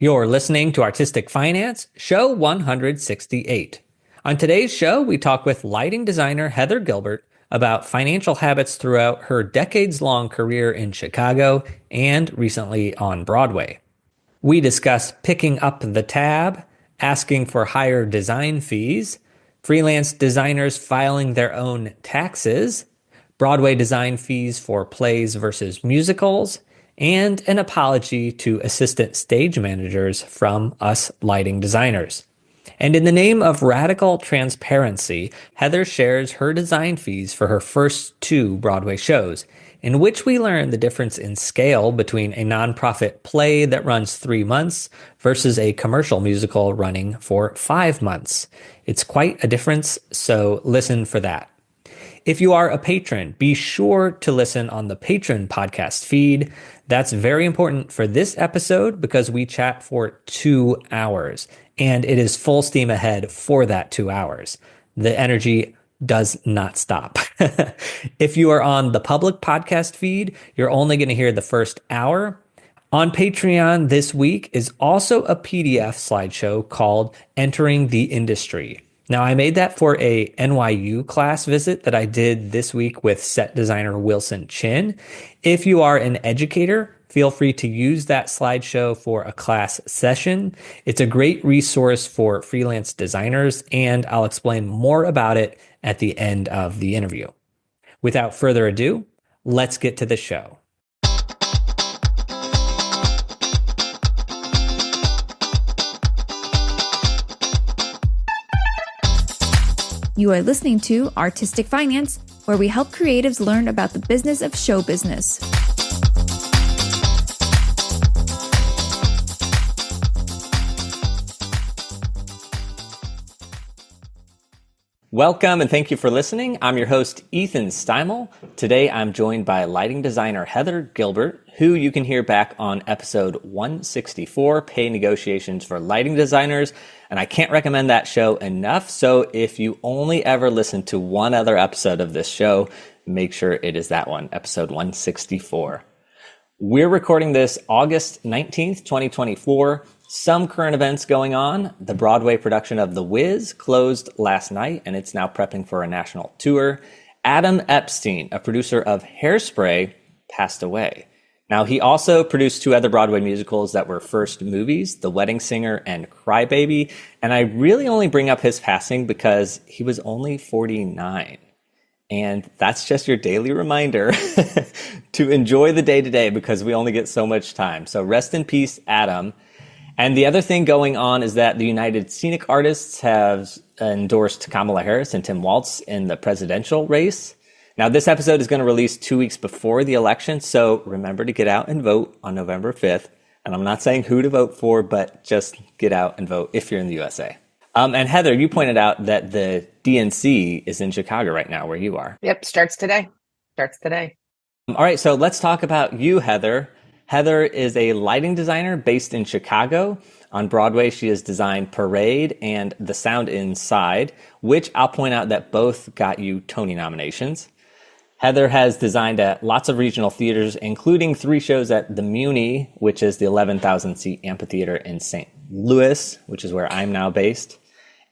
You're listening to Artistic Finance, show 168. On today's show, we talk with lighting designer Heather Gilbert about financial habits throughout her decades-long career in Chicago and recently on Broadway. We discuss picking up the tab, asking for higher design fees, freelance designers filing their own taxes, Broadway design fees for plays versus musicals, and an apology to assistant stage managers from us lighting designers. And in the name of radical transparency, Heather shares her design fees for her first 2 Broadway shows, in which we learn the difference in scale between a nonprofit play that runs 3 months versus a commercial musical running for 5 months. It's quite a difference, so listen for that. If you are a patron, be sure to listen on the Patron podcast feed. That's very important for this episode because we chat for 2 hours, and it is full steam ahead for that 2 hours. The energy does not stop. If you are on the public podcast feed, you're only going to hear the first hour. On Patreon this week is also a PDF slideshow called Entering the Industry. Now, I made that for a NYU class visit that I did this week with set designer Wilson Chin. If you are an educator, feel free to use that slideshow for a class session. It's a great resource for freelance designers, and I'll explain more about it at the end of the interview. Without further ado, let's get to the show. You are listening to Artistic Finance, where we help creatives learn about the business of show business. Welcome and thank you for listening. I'm your host, Ethan Steimel. Today, I'm joined by lighting designer Heather Gilbert, who you can hear back on episode 164, Pay Negotiations for Lighting Designers. And I can't recommend that show enough. So if you only ever listen to one other episode of this show, make sure it is that one, episode 164. We're recording this August 19th, 2024. Some current events going on. The Broadway production of The Wiz closed last night, and it's now prepping for a national tour. Adam Epstein, a producer of Hairspray, passed away. Now, he also produced 2 other Broadway musicals that were first movies, The Wedding Singer and Crybaby. And I really only bring up his passing because he was only 49. And that's just your daily reminder to enjoy the day-to-day because we only get so much time. So rest in peace, Adam. And the other thing going on is that the United Scenic Artists have endorsed Kamala Harris and Tim Waltz in the presidential race. Now, this episode is going to release 2 weeks before the election, so remember to get out and vote on November 5th. And I'm not saying who to vote for, but just get out and vote if you're in the USA. And Heather, you pointed out that the DNC is in Chicago right now, where you are. Yep, starts today. All right, so let's talk about you, Heather. Heather is a lighting designer based in Chicago. On Broadway, she has designed Parade and The Sound Inside, which I'll point out that both got you Tony nominations. Heather has designed at lots of regional theaters, including 3 shows at the Muny, which is the 11,000-seat amphitheater in St. Louis, which is where I'm now based.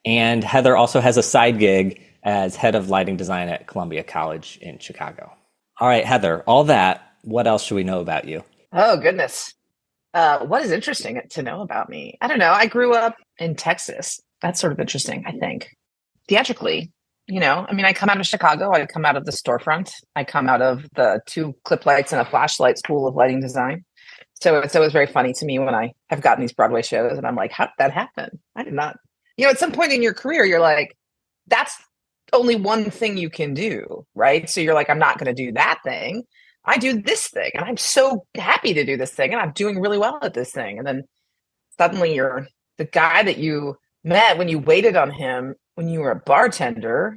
And Heather also has a side gig as head of lighting design at Columbia College in Chicago. All right, Heather, all that, what else should we know about you? Oh, goodness. What is interesting to know about me? I don't know. I grew up in Texas. That's sort of interesting, I think. Theatrically, I come out of Chicago. I come out of the storefront. I come out of the 2 clip lights and a flashlight school of lighting design. So it's always very funny to me when I have gotten these Broadway shows and I'm like, how did that happen? I did not. At some point in your career, you're like, that's only one thing you can do, right? So you're like, I'm not going to do that thing. I do this thing and I'm so happy to do this thing and I'm doing really well at this thing. And then suddenly you're the guy that you met when you waited on him when you were a bartender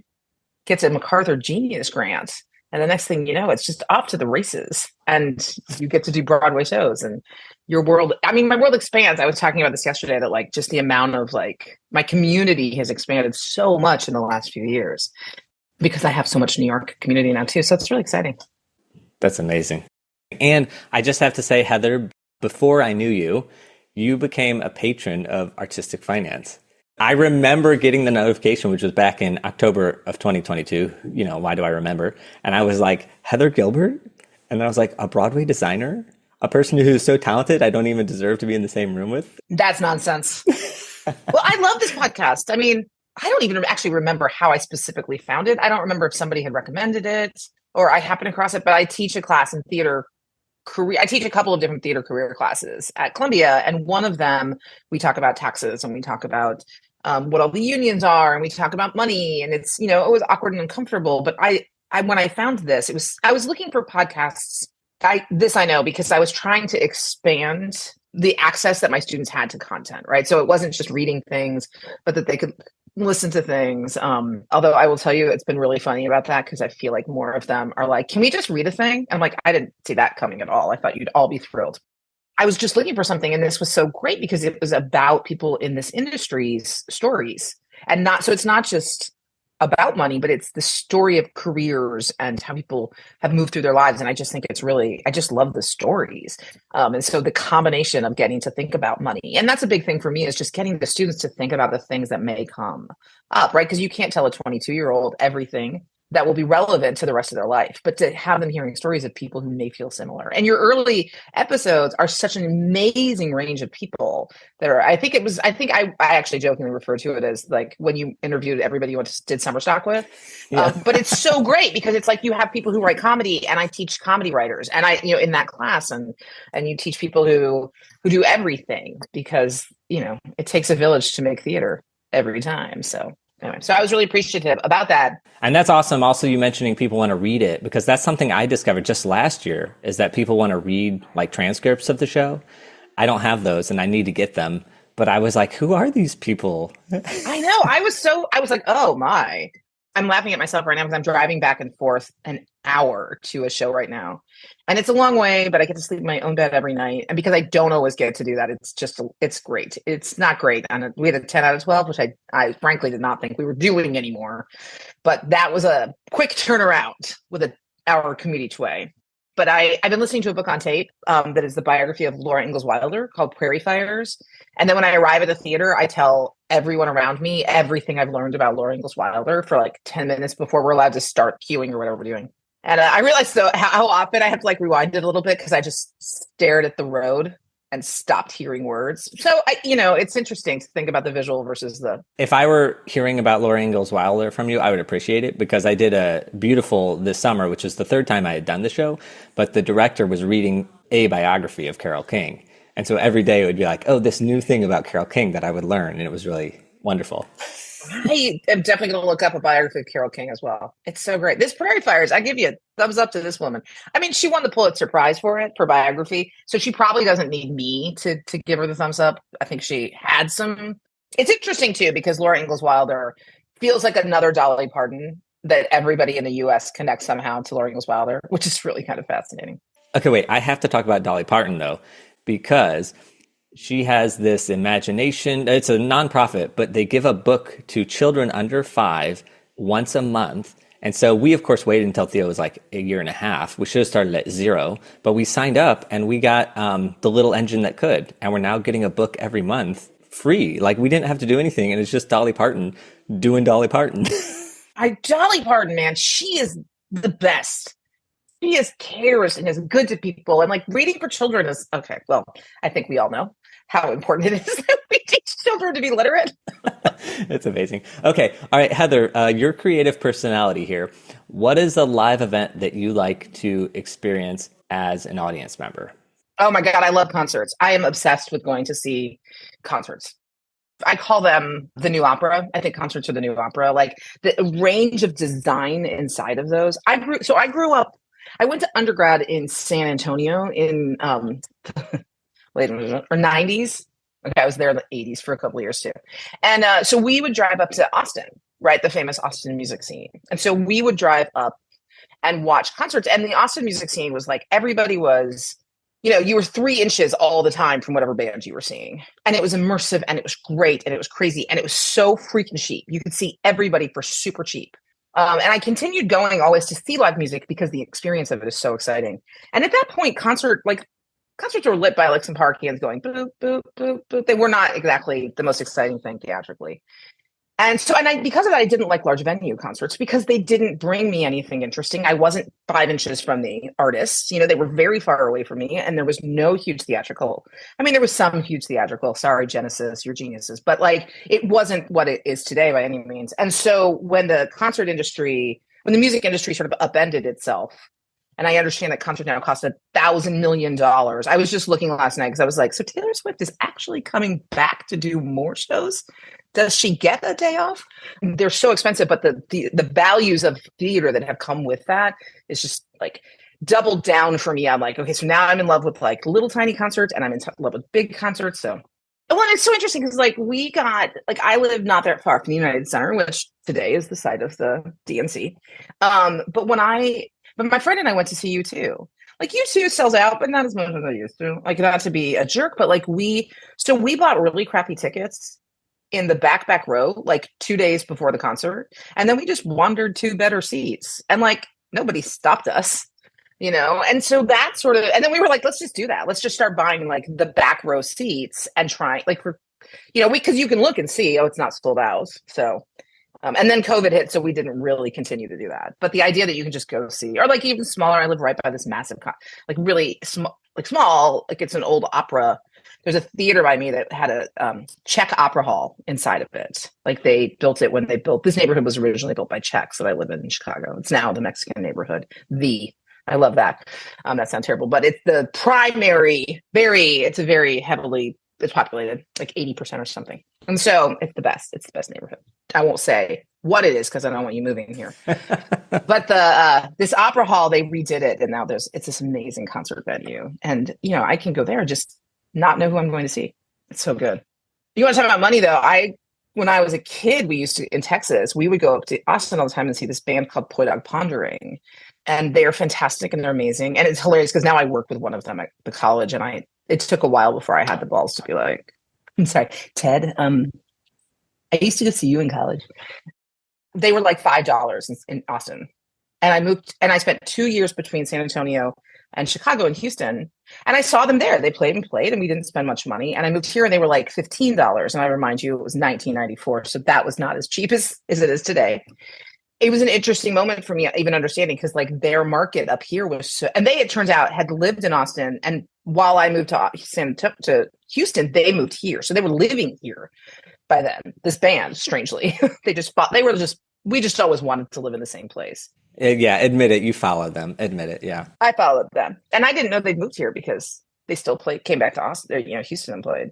gets a MacArthur Genius Grant. And the next thing you know, it's just off to the races and you get to do Broadway shows and your world. My world expands. I was talking about this yesterday that just the amount of my community has expanded so much in the last few years because I have so much New York community now too. So it's really exciting. That's amazing. And I just have to say, Heather, before I knew you, you became a patron of Artistic Finance. I remember getting the notification, which was back in October of 2022. You know, why do I remember? And I was like, Heather Gilbert? And I was like, a Broadway designer? A person who's so talented I don't even deserve to be in the same room with? That's nonsense. Well, I love this podcast. I mean, I don't even actually remember how I specifically found it. I don't remember if somebody had recommended it or I happened across it, but I teach a class in theater career. I teach a couple of different theater career classes at Columbia. And one of them, we talk about taxes and we talk about what all the unions are and we talk about money. And it's, you know, it was awkward and uncomfortable. But I when I found this, I was looking for podcasts. I know because I was trying to expand the access that my students had to content, right? So it wasn't just reading things, but that they could listen to things. Although I will tell you, it's been really funny about that because I feel like more of them are like, can we just read a thing? And I'm like, I didn't see that coming at all. I thought you'd all be thrilled. I was just looking for something. And this was so great because it was about people in this industry's stories and so it's not just about money, but it's the story of careers and how people have moved through their lives. And I just think I just love the stories. And so the combination of getting to think about money, and that's a big thing for me, is just getting the students to think about the things that may come up, right? Because you can't tell a 22-year-old everything that will be relevant to the rest of their life, but to have them hearing stories of people who may feel similar. And your early episodes are such an amazing range of people that are, I actually jokingly refer to it as like when you interviewed everybody you did summer stock with. Yeah. But it's so great because it's like you have people who write comedy and I teach comedy writers and in that class and you teach people who do everything because, it takes a village to make theater every time. So anyway, so I was really appreciative about that. And that's awesome. Also, you mentioning people want to read it, because that's something I discovered just last year, is that people want to read like transcripts of the show. I don't have those and I need to get them. But I was like, who are these people? I know. I was like, oh my. I'm laughing at myself right now because I'm driving back and forth an hour to a show right now. And it's a long way, but I get to sleep in my own bed every night. And because I don't always get to do that, it's great. It's not great. And we had a 10 out of 12, which I frankly did not think we were doing anymore. But that was a quick turnaround with an hour commute each way. But I've been listening to a book on tape that is the biography of Laura Ingalls Wilder called Prairie Fires. And then when I arrive at the theater, I tell everyone around me everything I've learned about Laura Ingalls Wilder for like 10 minutes before we're allowed to start queuing or whatever we're doing. And I realized though how often I have to like rewind it a little bit because I just stared at the road and stopped hearing words. So it's interesting to think about the visual versus the. If I were hearing about Laura Ingalls Wilder from you, I would appreciate it, because I did a Beautiful this summer, which is the third time I had done the show, but the director was reading a biography of Carole King. And so every day it would be like, oh, this new thing about Carole King that I would learn. And it was really wonderful. I am definitely going to look up a biography of Carole King as well. It's so great. This Prairie Fires, I give you a thumbs up to this woman. I mean, she won the Pulitzer Prize for biography. So she probably doesn't need me to give her the thumbs up. I think she had some. It's interesting too, because Laura Ingalls Wilder feels like another Dolly Parton, that everybody in the US connects somehow to Laura Ingalls Wilder, which is really kind of fascinating. Okay, wait, I have to talk about Dolly Parton though, because she has this imagination. It's a nonprofit, but they give a book to children under 5 once a month. And so we, of course, waited until Theo was like a year and a half. We should have started at 0, but we signed up and we got the little engine that could. And we're now getting a book every month free. Like, we didn't have to do anything. And it's just Dolly Parton doing Dolly Parton. Dolly Parton, man, she is the best. She is cares and is good to people. And like reading for children is okay. Well, I think we all know how important it is that we teach children to be literate. It's amazing. Okay. All right, Heather, your creative personality here. What is a live event that you like to experience as an audience member? Oh my God, I love concerts. I am obsessed with going to see concerts. I call them the new opera. I think concerts are the new opera. Like the range of design inside of those. I grew up. I went to undergrad in San Antonio in late 90s. Okay, I was there in the 80s for a couple of years too. And so we would drive up to Austin, right? The famous Austin music scene. And so we would drive up and watch concerts. And the Austin music scene was like, everybody was, you were 3 inches all the time from whatever band you were seeing. And it was immersive and it was great and it was crazy. And it was so freaking cheap. You could see everybody for super cheap. And I continued going always to see live music because the experience of it is so exciting. And at that point, concert, like concerts were lit by like some park hands going boop, boop, boop, boop. They were not exactly the most exciting thing theatrically. And so, because of that, I didn't like large venue concerts because they didn't bring me anything interesting. I wasn't 5 inches from the artists. They were very far away from me, and there was no huge theatrical. I mean, there was some huge theatrical. Sorry, Genesis, you're geniuses. But like, it wasn't what it is today by any means. And so when the music industry sort of upended itself, and I understand that concert now costs $1,000 million. I was just looking last night because I was like, so Taylor Swift is actually coming back to do more shows? Does she get a day off? They're so expensive, but the values of theater that have come with that is just like doubled down for me. I'm like, okay, so now I'm in love with like little tiny concerts, and I'm in love with big concerts. So, well, it's so interesting because like I live not that far from the United Center, which today is the site of the DNC. But my friend and I went to see U2. Like U2 sells out, but not as much as I used to. Like, not to be a jerk, but like we bought really crappy tickets in the back row, like 2 days before the concert. And then we just wandered to better seats, and like nobody stopped us, And so that and then we were like, let's just do that. Let's just start buying like the back row seats and try because you can look and see, it's not sold out. So, and then COVID hit, so we didn't really continue to do that. But the idea that you can just go see, or like even smaller, I live right by this massive, like really small, like it's an old opera. There's a theater by me that had a Czech opera hall inside of it. Like they built it when this neighborhood was originally built by Czechs that I live in Chicago. It's now the Mexican neighborhood. I love that. That sounds terrible, but it's the primary, it's populated, like 80% or something. And so it's the best. It's the best neighborhood. I won't say what it is because I don't want you moving here. But this opera hall, they redid it, and now it's this amazing concert venue. And I can go there and just not know who I'm going to see. It's so good. You want to talk about money though? When I was a kid, in Texas, we would go up to Austin all the time and see this band called Playhouse Pondering. And they're fantastic and they're amazing. And it's hilarious because now I work with one of them at the college, and it took a while before I had the balls to be like, I'm sorry, Ted, I used to go see you in college. They were like $5 in Austin. And I moved, and I spent 2 years between San Antonio and Chicago and Houston. And I saw them there. They played, and we didn't spend much money. And I moved here, and they were like $15. And I remind you, it was 1994. So that was not as cheap as it is today. It was an interesting moment for me, even understanding, because like their market up here was and it turns out, had lived in Austin. And while I moved to Houston, they moved here. So they were living here by then. This band, strangely, we just always wanted to live in the same place. Yeah, admit it. You followed them. Admit it. Yeah. I followed them. And I didn't know they'd moved here because they still came back to Austin, Houston and played.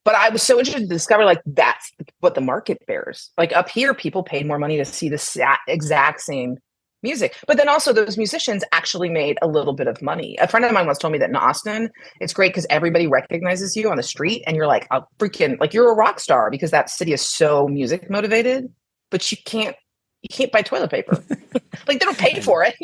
But I was so interested to discover like that's what the market bears. Like up here, people paid more money to see the exact same music. But then also those musicians actually made a little bit of money. A friend of mine once told me that in Austin, it's great because everybody recognizes you on the street and you're like, oh, freaking, like you're a rock star because that city is so music motivated, but you can't buy toilet paper. Like they don't pay for it.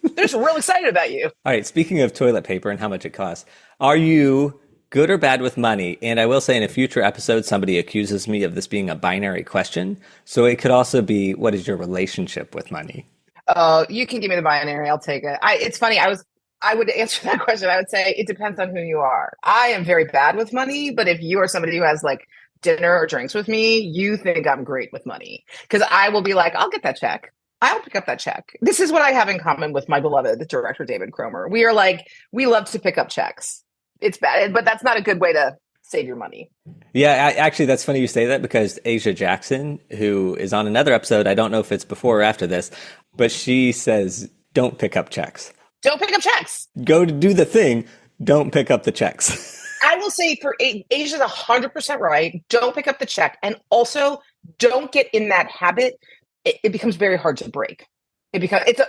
They're just real excited about you. All right. Speaking of toilet paper and how much it costs, are you good or bad with money? And I will say in a future episode, somebody accuses me of this being a binary question. So it could also be, what is your relationship with money? Oh, you can give me the binary. I'll take it. It's funny. I would answer that question. I would say it depends on who you are. I am very bad with money, but if you are somebody who has like dinner or drinks with me, you think I'm great with money. Because I will be like, I'll get that check. I'll pick up that check. This is what I have in common with my beloved director, David Cromer. We are like, we love to pick up checks. It's bad, but that's not a good way to save your money. Yeah, actually, that's funny you say that because Asia Jackson, who is on another episode, I don't know if it's before or after this, but she says, don't pick up checks. Don't pick up checks. Go to do the thing. Don't pick up the checks. I will say for Asia's 100% right. Don't pick up the check. And also don't get in that habit. It becomes very hard to break.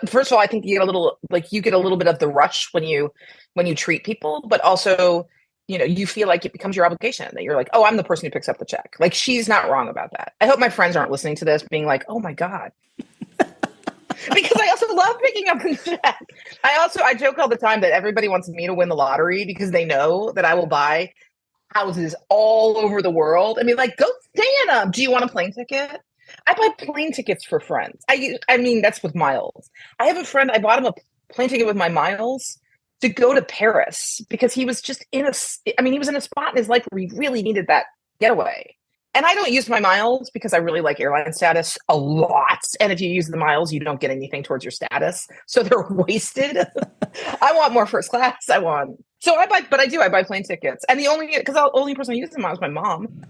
First of all, I think you get a little bit of the rush when you treat people, but also, you feel like it becomes your obligation that you're like, oh, I'm the person who picks up the check. Like she's not wrong about that. I hope my friends aren't listening to this being like, oh my God. Because I also love picking up the check. I joke all the time that everybody wants me to win the lottery because they know that I will buy houses all over the world. I mean, like, go stand up. Do you want a plane ticket? I buy plane tickets for friends. I mean, that's with miles. I have a friend, I bought him a plane ticket with my miles to go to Paris because he was just he was in a spot in his life where he really needed that getaway. And I don't use my miles because I really like airline status a lot. And if you use the miles, you don't get anything towards your status. So they're wasted. I want more first class. I buy plane tickets. And the only person who uses them is my mom.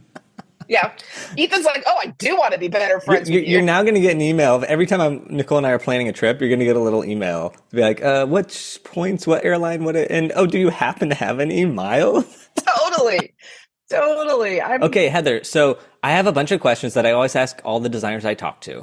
Yeah. Ethan's like, oh, I do want to be better friends with you. You're now going to get an email. Every time Nicole and I are planning a trip, you're going to get a little email to be like, what points, what airline, do you happen to have any miles? Totally. Okay, Heather. So I have a bunch of questions that I always ask all the designers I talk to,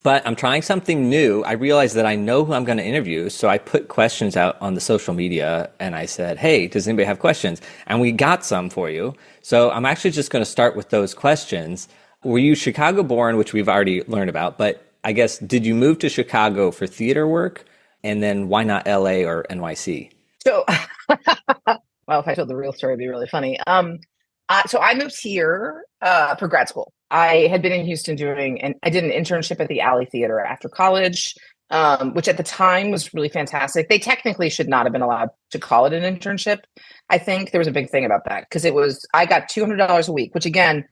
but I'm trying something new. I realized that I know who I'm going to interview. So I put questions out on the social media and I said, hey, does anybody have questions? And we got some for you. So I'm actually just going to start with those questions. Were you Chicago born, which we've already learned about, but I guess, did you move to Chicago for theater work? And then why not LA or NYC? So, well, if I told the real story, it'd be really funny. So I moved here for grad school. I had been in Houston I did an internship at the Alley Theater after college, which at the time was really fantastic. They technically should not have been allowed to call it an internship. I think there was a big thing about that because I got $200 a week, which again,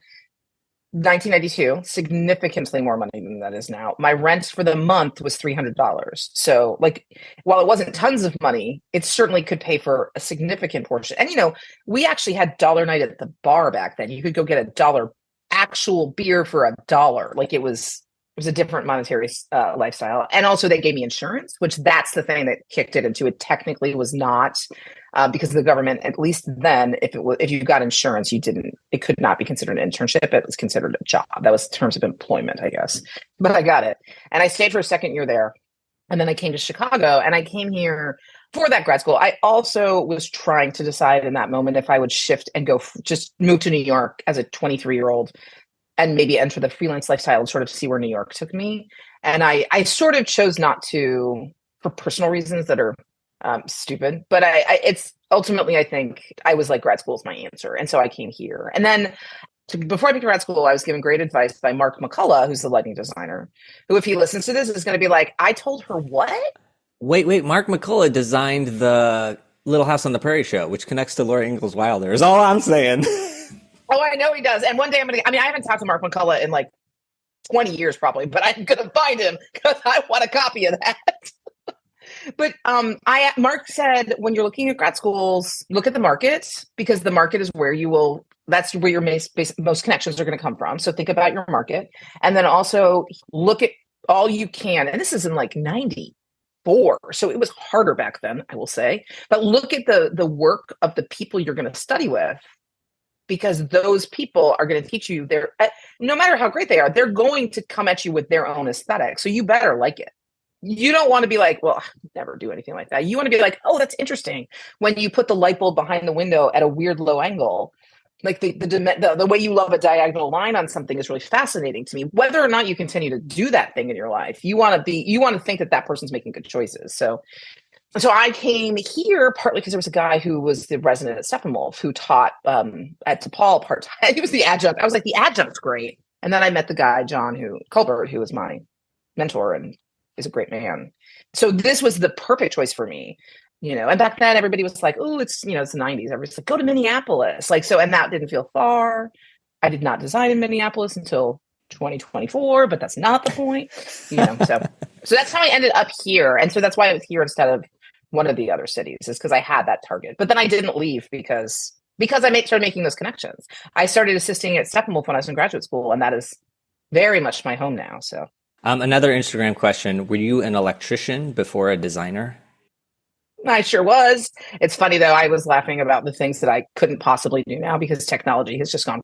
1992, significantly more money than that is now. My rent for the month was $300. So while it wasn't tons of money, it certainly could pay for a significant portion. And, we actually had dollar night at the bar back then. You could go get $1 actual beer for $1. It was a different monetary lifestyle. And also they gave me insurance, which that's the thing that kicked it into it. Technically was not because the government, at least then, if you got insurance, it could not be considered an internship. It was considered a job. That was terms of employment, I guess. But I got it. And I stayed for a second year there. And then I came to Chicago and I came here for that grad school. I also was trying to decide in that moment if I would shift and just move to New York as a 23-year-old and maybe enter the freelance lifestyle and sort of see where New York took me. And I sort of chose not to for personal reasons that are stupid. But it's ultimately, I think I was like, grad school is my answer. And so I came here. And then before I went to grad school, I was given great advice by Mark McCullough, who's the lighting designer, who, if he listens to this, is going to be like, I told her what? Wait. Mark McCullough designed the Little House on the Prairie show, which connects to Laura Ingalls Wilder, is all I'm saying. Oh, I know he does. And one day I haven't talked to Mark McCullough in 20 years probably, but I'm going to find him because I want a copy of that. But Mark said, when you're looking at grad schools, look at the market because the market is that's where your most connections are going to come from. So think about your market and then also look at all you can. And this is in 94. So it was harder back then, I will say, but look at the work of the people you're going to study with. Because those people are going to teach you no matter how great they are, they're going to come at you with their own aesthetic. So you better like it. You don't want to be like, well, I'd never do anything like that. You want to be like, oh, that's interesting. When you put the light bulb behind the window at a weird low angle, the way you love a diagonal line on something is really fascinating to me. Whether or not you continue to do that thing in your life, you want to think that person making good choices. So I came here partly because there was a guy who was the resident at Steppenwolf who taught at DePaul part-time. He was the adjunct. I was like, the adjunct's great. And then I met the guy, John Colbert, who was my mentor and is a great man. So this was the perfect choice for me, and back then everybody was like, oh, it's the 90s. Everybody's like, go to Minneapolis. And that didn't feel far. I did not design in Minneapolis until 2024, but that's not the point, so that's how I ended up here. And so that's why I was here instead of one of the other cities, is because I had that target. But then I didn't leave because I started making those connections. I started assisting at Steppenwolf when I was in graduate school, and that is very much my home now. So another Instagram question: were you an electrician before a designer? I sure was. It's funny though. I was laughing about the things that I couldn't possibly do now because technology has just gone.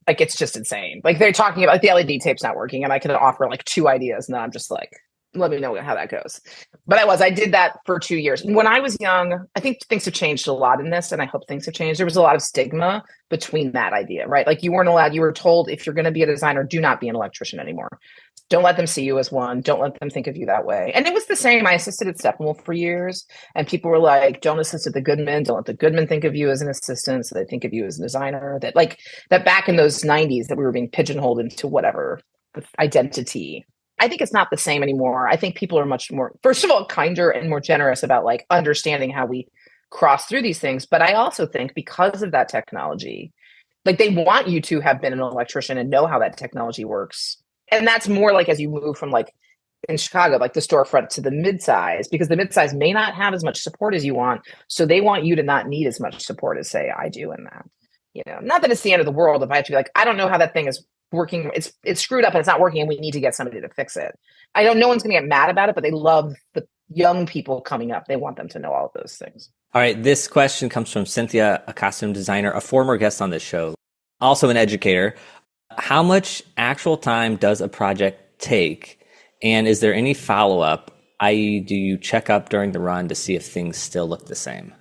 It's just insane. They're talking about the LED tape's not working, and I can offer 2 ideas, and then I'm just like, let me know how that goes. But I did that for 2 years. And when I was young, I think things have changed a lot in this, and I hope things have changed. There was a lot of stigma between that idea, right? You weren't allowed, you were told, if you're going to be a designer, do not be an electrician anymore. Don't let them see you as one. Don't let them think of you that way. And it was the same. I assisted at Steppenwolf for years, and people were like, don't assist at the Goodman. Don't let the Goodman think of you as an assistant, so they think of you as a designer. That back in those 90s that we were being pigeonholed into whatever identity. I think it's not the same anymore. I think people are much more, first of all, kinder and more generous about like understanding how we cross through these things. But I also think because of that technology, like they want you to have been an electrician and know how that technology works. And that's more like as you move from like in Chicago, like the storefront to the midsize, because the midsize may not have as much support as you want. So they want you to not need as much support as say I do in that. You know, not that it's the end of the world if I have to be like, I don't know how that thing is working. It's screwed up and it's not working and we need to get somebody to fix it. I don't no one's gonna get mad about it, but they love the young people coming up. They want them to know all of those things. All right, this question comes from Cynthia, a costume designer, a former guest on this show, also an educator. How much actual time does a project take? And is there any follow-up, i.e. do you check up during the run to see if things still look the same?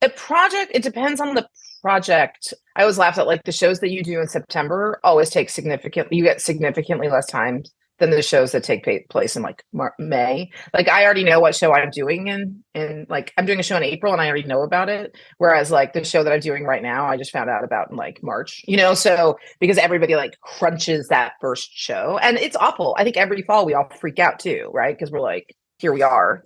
A project, it depends on the project. I always laugh at like the shows that you do in September always take you get significantly less time than the shows that take place in like May. Like I already know what show I'm doing in like I'm doing a show in April and I already know about it. Whereas like the show that I'm doing right now, I just found out about in like March, you know, so because everybody like crunches that first show and it's awful. I think every fall we all freak out too, right? Because we're like, here we are.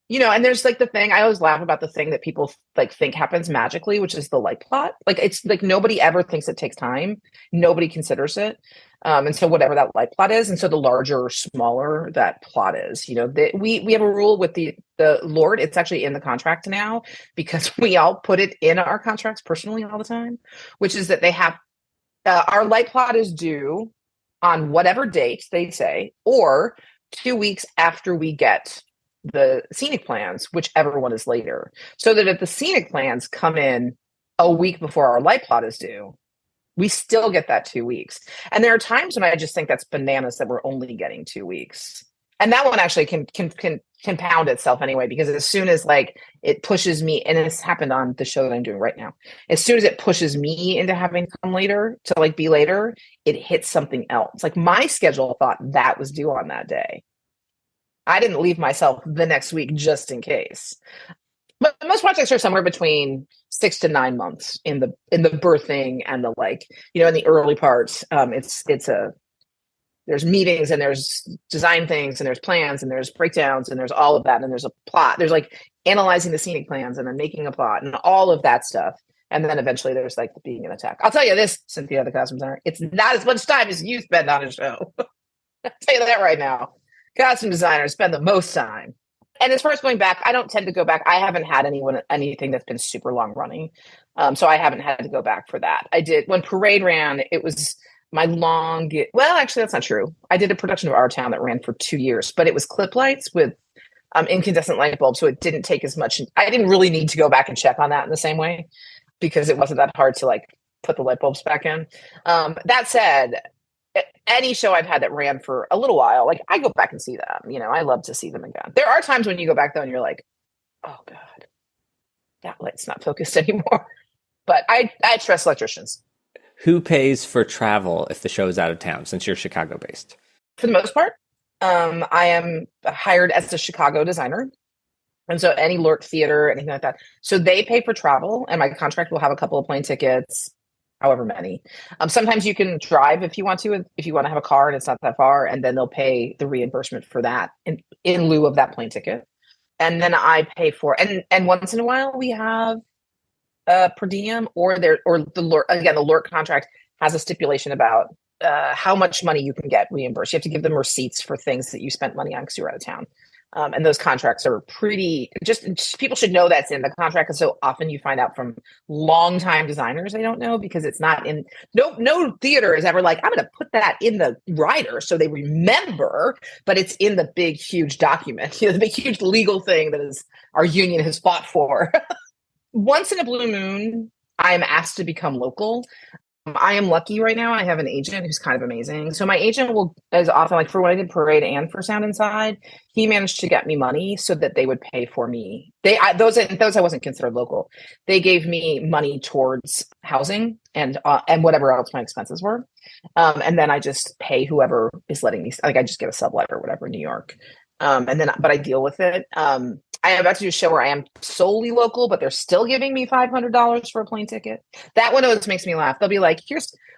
You know, and there's like the thing, I always laugh about the thing that people like think happens magically, which is the light plot. Like it's like nobody ever thinks it takes time. Nobody considers it. And so whatever that light plot is, and so the larger or smaller that plot is, you know, we have a rule with the Lord. It's actually in the contract now because we all put it in our contracts personally all the time, which is that they have our light plot is due on whatever date they say, or 2 weeks after we get the scenic plans, whichever one is later, so that if the scenic plans come in a week before our light plot is due, we still get that 2 weeks. And there are times when I just think that's bananas that we're only getting 2 weeks. And that one actually can compound itself anyway, because as soon as like it pushes me, and it's happened on the show that I'm doing right now, as soon as it pushes me into having to come later to like be later, it hits something else. Like my schedule thought that was due on that day. I didn't leave myself the next week just in case. But most projects are somewhere between 6 to 9 months in the birthing and the like, you know, in the early parts. There's meetings and there's design things and there's plans and there's breakdowns and there's all of that and there's a plot. There's like analyzing the scenic plans and then making a plot and all of that stuff. And then eventually there's like being an attack. I'll tell you this, Cynthia, the costume designer, it's not as much time as you spend on a show. I'll tell you that right now. Costume designers spend the most time. And as far as going back, I don't tend to go back. I haven't had anything that's been super long running. So I haven't had to go back for that. I did, when Parade ran, it was well, actually, that's not true. I did a production of Our Town that ran for 2 years, but it was clip lights with incandescent light bulbs. So it didn't take as much. I didn't really need to go back and check on that in the same way because it wasn't that hard to like put the light bulbs back in. That said, any show I've had that ran for a little while, like I go back and see them, you know, I love to see them again. There are times when you go back though and you're like, oh God, that light's not focused anymore. But I trust electricians. Who pays for travel if the show is out of town, since you're Chicago based? For the most part, I am hired as a Chicago designer. And so any LURT theater, anything like that. So they pay for travel and my contract will have a couple of plane tickets, however many. Sometimes you can drive if you want to have a car and it's not that far, and then they'll pay the reimbursement for that in lieu of that plane ticket. And then I pay for, and once in a while we have per diem or the LURT, again, the LURT contract has a stipulation about how much money you can get reimbursed. You have to give them receipts for things that you spent money on because you were out of town. And those contracts are pretty, just people should know that's in the contract. And so often you find out from longtime designers, they don't know because it's not in, no theater is ever like, I'm going to put that in the rider so they remember, but it's in the big, huge document, you know, the big, huge legal thing that is our union has fought for. Once in a blue moon, I'm asked to become local. I am lucky right now. I have an agent who's kind of amazing. So my agent is often like for when I did Parade and for Sound Inside, he managed to get me money so that they would pay for me. Those I wasn't considered local. They gave me money towards housing and whatever else my expenses were. And then I just pay whoever is letting me, like I just get a sublet or whatever in New York. but I deal with it. I am about to do a show where I am solely local, but they're still giving me $500 for a plane ticket. That one always makes me laugh. They'll be like,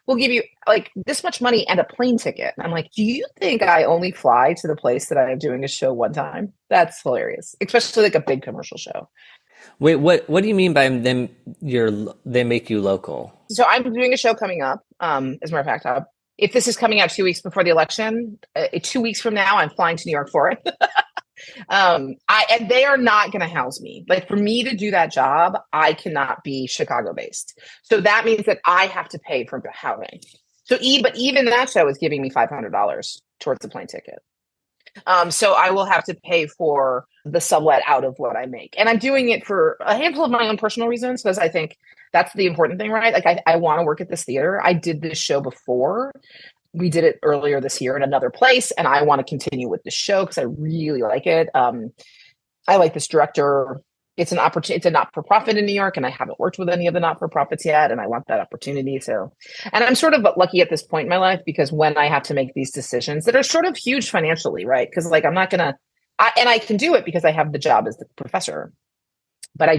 we'll give you like this much money and a plane ticket. And I'm like, do you think I only fly to the place that I am doing a show one time? That's hilarious, especially like a big commercial show. Wait, what do you mean by them? They make you local? So I'm doing a show coming up. As a matter of fact, if this is coming out 2 weeks before the election, 2 weeks from now, I'm flying to New York for it. And they are not going to house me. Like for me to do that job, I cannot be Chicago based. So that means that I have to pay for the housing. But even that show is giving me $500 towards the plane ticket. So I will have to pay for the sublet out of what I make. And I'm doing it for a handful of my own personal reasons, because I think that's the important thing, right? Like I want to work at this theater. I did this show before. We did it earlier this year in another place, and I want to continue with the show because I really like it. I like this director. It's an opportunity. It's a not-for-profit in New York, and I haven't worked with any of the not-for-profits yet, and I want that opportunity. So, and I'm sort of lucky at this point in my life because when I have to make these decisions that are sort of huge financially, right? Because like I'm not gonna, and I can do it because I have the job as the professor, but I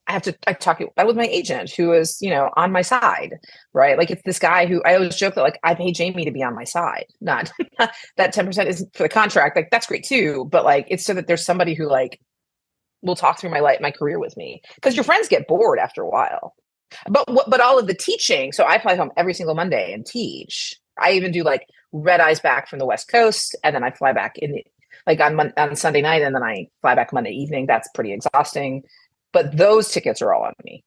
have to talk with my agent who is, on my side, right? Like it's this guy who I always joke that like I pay Jamie to be on my side, not that 10% is for the contract. Like that's great too. But like, it's so that there's somebody who like will talk through my career with me, because your friends get bored after a while. But all of the teaching, so I fly home every single Monday and teach. I even do like red eyes back from the West Coast. And then I fly back on Sunday night, and then I fly back Monday evening. That's pretty exhausting. But those tickets are all on me.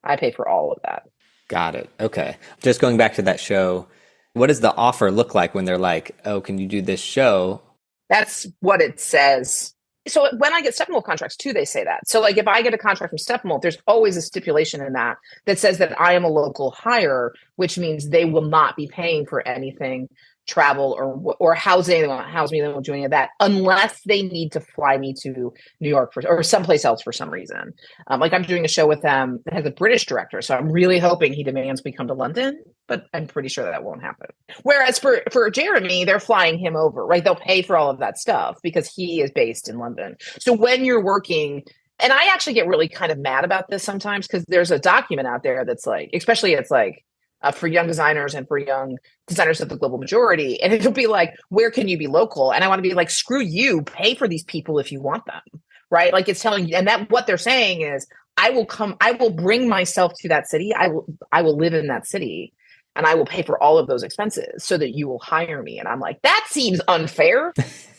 I pay for all of that. Got it. Okay. Just going back to that show, what does the offer look like when they're like, oh, can you do this show? That's what it says. So when I get Steppenwolf contracts too, they say that. So like if I get a contract from Steppenwolf, there's always a stipulation in that says that I am a local hire, which means they will not be paying for anything, travel or housing. They won't house me. They won't do any of that unless they need to fly me to New York or someplace else for some reason. Like I'm doing a show with them that has a British director, so I'm really hoping he demands we come to London, but I'm pretty sure that won't happen. Whereas for Jeremy, they're flying him over, right? They'll pay for all of that stuff because he is based in London. So when you're working, and I actually get really kind of mad about this sometimes because there's a document out there that's like, especially it's like, for young designers and for young designers of the global majority. And it'll be like, where can you be local? And I want to be like, screw you, pay for these people if you want them, right? Like it's telling you, and that what they're saying is, I will bring myself to that city. I will live in that city and I will pay for all of those expenses so that you will hire me. And I'm like, that seems unfair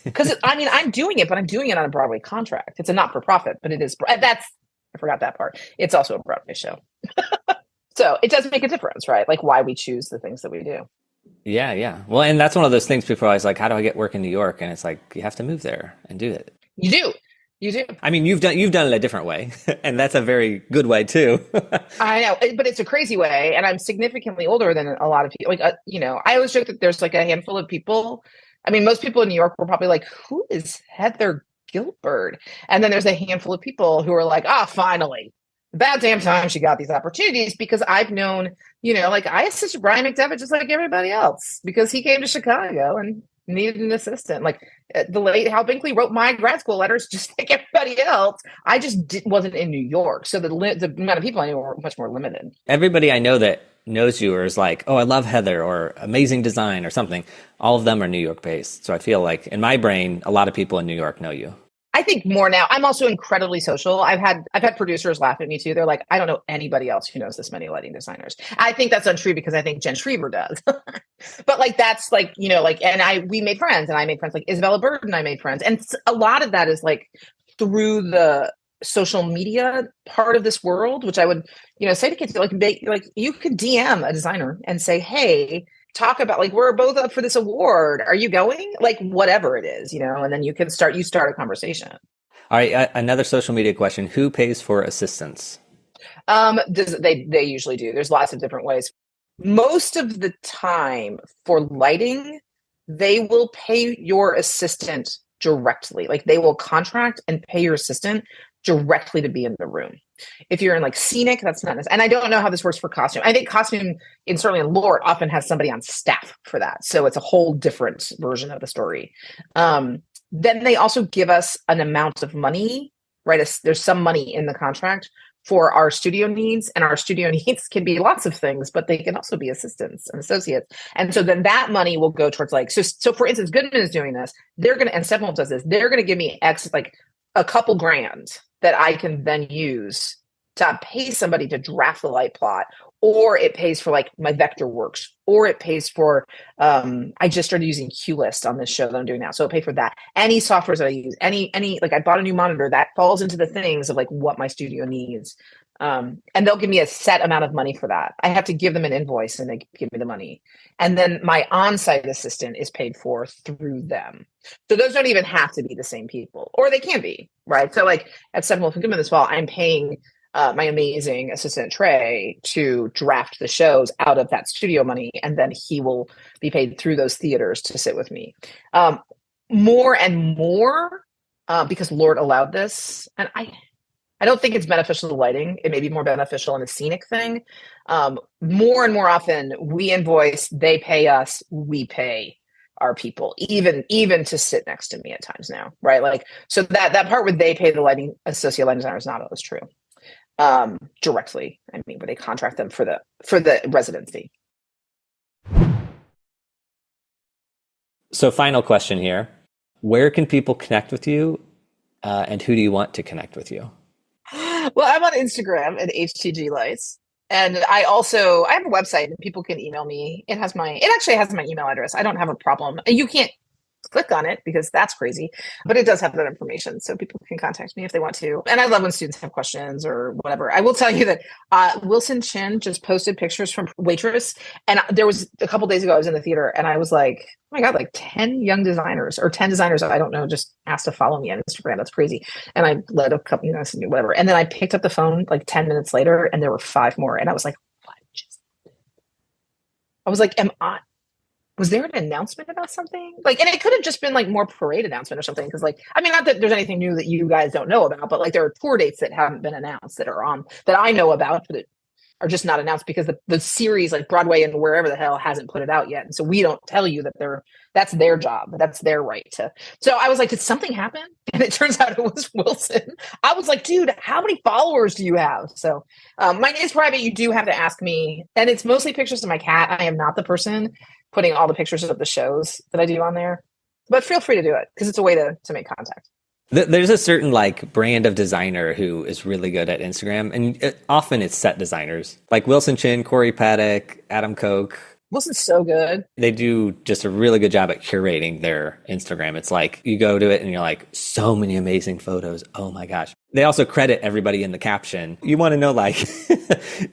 because I'm doing it, but I'm doing it on a Broadway contract. It's a not-for-profit, but it is, I forgot that part. It's also a Broadway show. So it does make a difference, right? Like why we choose the things that we do. Yeah, yeah. Well, and that's one of those things people are always like, how do I get work in New York? And it's like, you have to move there and do it. You do. You do. I mean, you've done it a different way, and that's a very good way too. I know, but it's a crazy way, and I'm significantly older than a lot of people. Like, I always joke that there's like a handful of people. I mean, most people in New York were probably like, who is Heather Gilbert? And then there's a handful of people who are like, finally. About damn time she got these opportunities, because I've known, like I assisted Brian McDevitt just like everybody else because he came to Chicago and needed an assistant. Like the late Hal Binkley wrote my grad school letters just like everybody else. I just wasn't in New York. So the amount of people I knew were much more limited. Everybody I know that knows you or is like, oh, I love Heather or amazing design or something. All of them are New York based. So I feel like in my brain, a lot of people in New York know you. I think more now. I'm also incredibly social. I've had producers laugh at me too. They're like, I don't know anybody else who knows this many lighting designers. I think that's untrue because I think Jen Schriever does. But like that's like, and we made friends, and I made friends like Isabella Bird, and I made friends. And a lot of that is like through the social media part of this world, which I would, say to kids, like you could DM a designer and say, hey, talk about like, we're both up for this award. Are you going? Like whatever it is, and then you start a conversation. All right. Another social media question. Who pays for assistants? They usually do. There's lots of different ways. Most of the time for lighting, they will pay your assistant directly. Like they will contract and pay your assistant directly to be in the room. If you're in like scenic, that's not necessary. And I don't know how this works for costume. I think costume, certainly in Lord, often has somebody on staff for that. So it's a whole different version of the story. Then they also give us an amount of money, right? There's some money in the contract for our studio needs, and our studio needs can be lots of things, but they can also be assistants and associates. And so then that money will go towards like, so for instance, Goodman is doing this. They're going to, and Steppenwolf does this. They're going to give me X, like a couple grand that I can then use to pay somebody to draft the light plot, or it pays for like my vector works, or it pays for, I just started using QList on this show that I'm doing now. So it'll pay for that. Any softwares that I use, any, like I bought a new monitor that falls into the things of like what my studio needs. And they'll give me a set amount of money for that. I have to give them an invoice and they give me the money. And then my on-site assistant is paid for through them. So those don't even have to be the same people, or they can be, right? So like at Steppenwolf and Goodman this fall, I'm paying my amazing assistant Trey to draft the shows out of that studio money, and then he will be paid through those theaters to sit with me. More and more, because Lord allowed this, and I don't think it's beneficial to lighting. It may be more beneficial in a scenic thing. More and more often, we invoice, they pay us, we pay our people, even to sit next to me at times now, right? Like, so that part where they pay the lighting associate lighting designer is not always true. Directly, I mean, where they contract them for the residency. So final question here. Where can people connect with you, and who do you want to connect with you? Well, I'm on Instagram at HTG Lights. And I have a website and people can email me. It actually has my email address. I don't have a problem. You can't click on it because that's crazy, but it does have that information. So people can contact me if they want to. And I love when students have questions or whatever. I will tell you that Wilson Chin just posted pictures from Waitress. And there was a couple days ago, I was in the theater and I was like, oh my God, like 10 young designers or 10 designers I don't know, just asked to follow me on Instagram. That's crazy. And I let a couple, whatever. And then I picked up the phone like 10 minutes later and there were 5 more. And I was like, what? I was like, was there an announcement about something? Like, and it could have just been like more parade announcement or something. Cause like, I mean, not that there's anything new that you guys don't know about, but like there are tour dates that haven't been announced that are on, that I know about, but are just not announced because the series like Broadway and wherever the hell hasn't put it out yet. And so we don't tell you that that's their job. That's their right to. So I was like, did something happen? And it turns out it was Wilson. I was like, dude, how many followers do you have? So mine is private. You do have to ask me. And it's mostly pictures of my cat. I am not the person putting all the pictures of the shows that I do on there, but feel free to do it because it's a way to make contact. There's a certain like brand of designer who is really good at Instagram, and often it's set designers like Wilson Chin, Kory Pattak, Adam Koch. Wilson's so good. They do just a really good job at curating their Instagram. It's like you go to it and you're like, so many amazing photos. Oh my gosh. They also credit everybody in the caption. You want to know like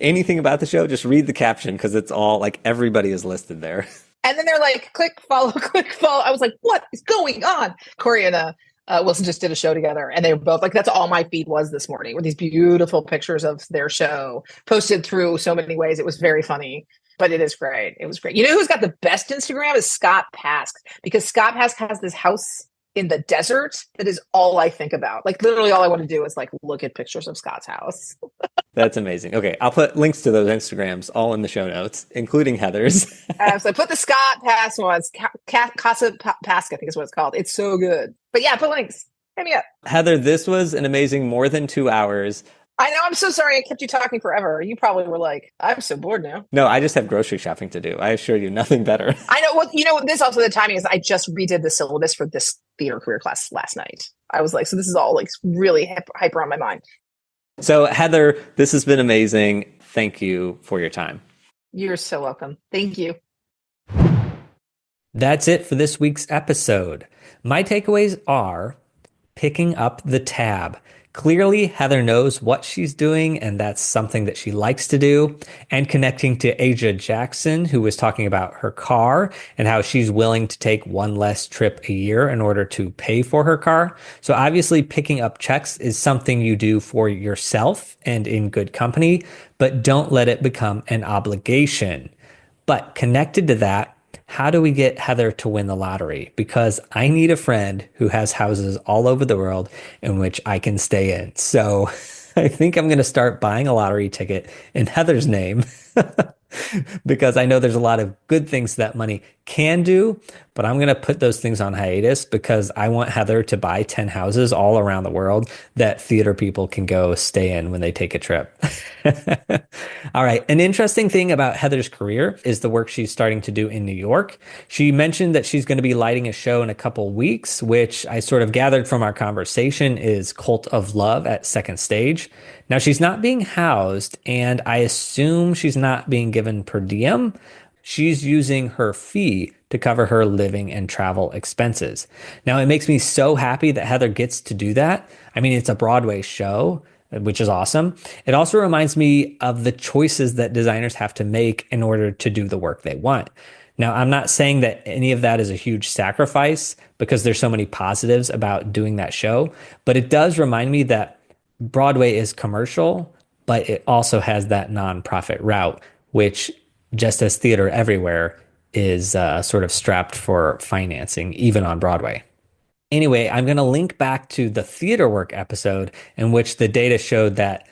anything about the show, just read the caption because it's all like everybody is listed there. And then they're like, click, follow, click, follow. I was like, what is going on? Kory and Wilson just did a show together and they were both like, that's all my feed was this morning with these beautiful pictures of their show posted through so many ways. It was very funny, but it is great. It was great. You know who's got the best Instagram is Scott Pask, because Scott Pask has this house in the desert that is all I think about. Like literally all I want to do is like look at pictures of Scott's house. That's amazing. Okay, I'll put links to those Instagrams all in the show notes, including Heather's. So put the Scott Pask ones, Casa Pask, I think is what it's called. It's so good. But yeah, put links. Hit me up. Heather, this was an amazing more than 2 hours. I know. I'm so sorry I kept you talking forever. You probably were like, I'm so bored now. No, I just have grocery shopping to do. I assure you, nothing better. I know. Well, you know, this also the timing is I just redid the syllabus for this theater career class last night. I was like, so this is all like really hyper on my mind. So Heather, this has been amazing. Thank you for your time. You're so welcome. Thank you. That's it for this week's episode. My takeaways are picking up the tab. Clearly, Heather knows what she's doing, and that's something that she likes to do. And connecting to Aja Jackson, who was talking about her car and how she's willing to take one less trip a year in order to pay for her car. So obviously, picking up checks is something you do for yourself and in good company, but don't let it become an obligation. But connected to that, how do we get Heather to win the lottery? Because I need a friend who has houses all over the world in which I can stay in. So I think I'm going to start buying a lottery ticket in Heather's name. because I know there's a lot of good things that money can do, but I'm going to put those things on hiatus because I want Heather to buy 10 houses all around the world that theater people can go stay in when they take a trip. All right. An interesting thing about Heather's career is the work she's starting to do in New York. She mentioned that she's going to be lighting a show in a couple weeks, which I sort of gathered from our conversation is Cult of Love at Second Stage. Now, she's not being housed, and I assume she's not being given per diem. She's using her fee to cover her living and travel expenses. Now, it makes me so happy that Heather gets to do that. I mean, it's a Broadway show, which is awesome. It also reminds me of the choices that designers have to make in order to do the work they want. Now, I'm not saying that any of that is a huge sacrifice because there's so many positives about doing that show, but it does remind me that Broadway is commercial, but it also has that nonprofit route, which, just as theater everywhere, is sort of strapped for financing, even on Broadway. Anyway, I'm going to link back to the theater work episode in which the data showed that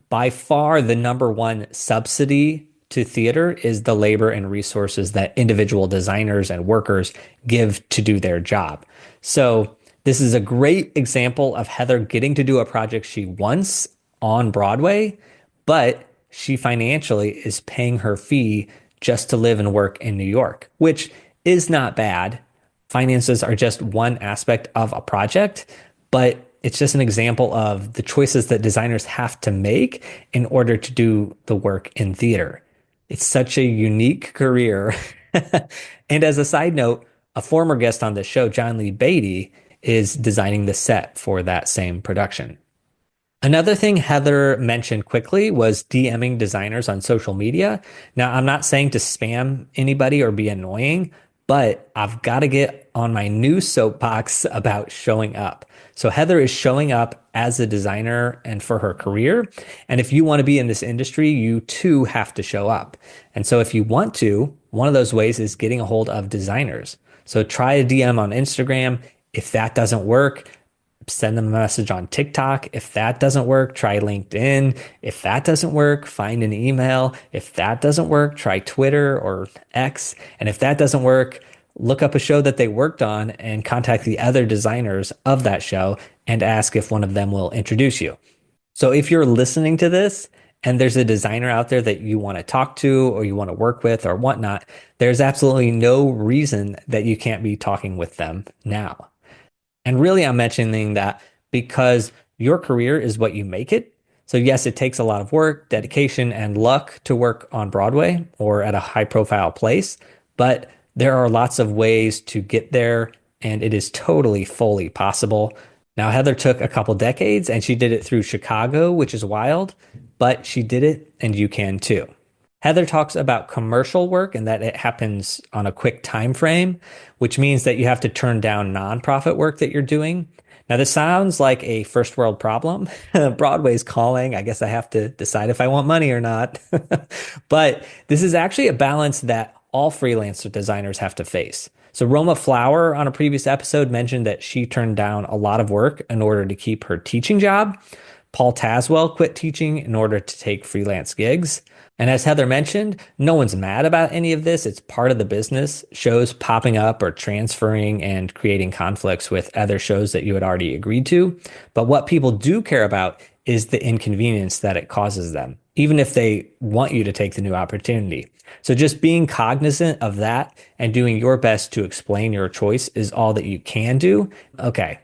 by far the number one subsidy to theater is the labor and resources that individual designers and workers give to do their job. So this is a great example of Heather getting to do a project she wants on Broadway, but she financially is paying her fee just to live and work in New York, which is not bad. Finances are just one aspect of a project, but it's just an example of the choices that designers have to make in order to do the work in theater. It's such a unique career. And as a side note, a former guest on the show, John Lee Beatty, is designing the set for that same production. Another thing Heather mentioned quickly was DMing designers on social media. Now, I'm not saying to spam anybody or be annoying, but I've got to get on my new soapbox about showing up. So Heather is showing up as a designer and for her career. And if you want to be in this industry, you too have to show up. And so if you want to, one of those ways is getting a hold of designers. So try a DM on Instagram. If that doesn't work, send them a message on TikTok. If that doesn't work, try LinkedIn. If that doesn't work, find an email. If that doesn't work, try Twitter or X. And if that doesn't work, look up a show that they worked on and contact the other designers of that show and ask if one of them will introduce you. So if you're listening to this and there's a designer out there that you want to talk to or you want to work with or whatnot, there's absolutely no reason that you can't be talking with them now. And really, I'm mentioning that because your career is what you make it. So yes, it takes a lot of work, dedication, and luck to work on Broadway or at a high profile place, but there are lots of ways to get there, and it is totally fully possible. Now, Heather took a couple decades and she did it through Chicago, which is wild, but she did it and you can too. Heather talks about commercial work and that it happens on a quick time frame, which means that you have to turn down nonprofit work that you're doing. Now, this sounds like a first world problem. Broadway's calling. I guess I have to decide if I want money or not. But this is actually a balance that all freelancer designers have to face. So Roma Flower on a previous episode mentioned that she turned down a lot of work in order to keep her teaching job. Paul Taswell quit teaching in order to take freelance gigs. And as Heather mentioned, no one's mad about any of this. It's part of the business. Shows popping up or transferring and creating conflicts with other shows that you had already agreed to. But what people do care about is the inconvenience that it causes them, even if they want you to take the new opportunity. So just being cognizant of that and doing your best to explain your choice is all that you can do. Okay.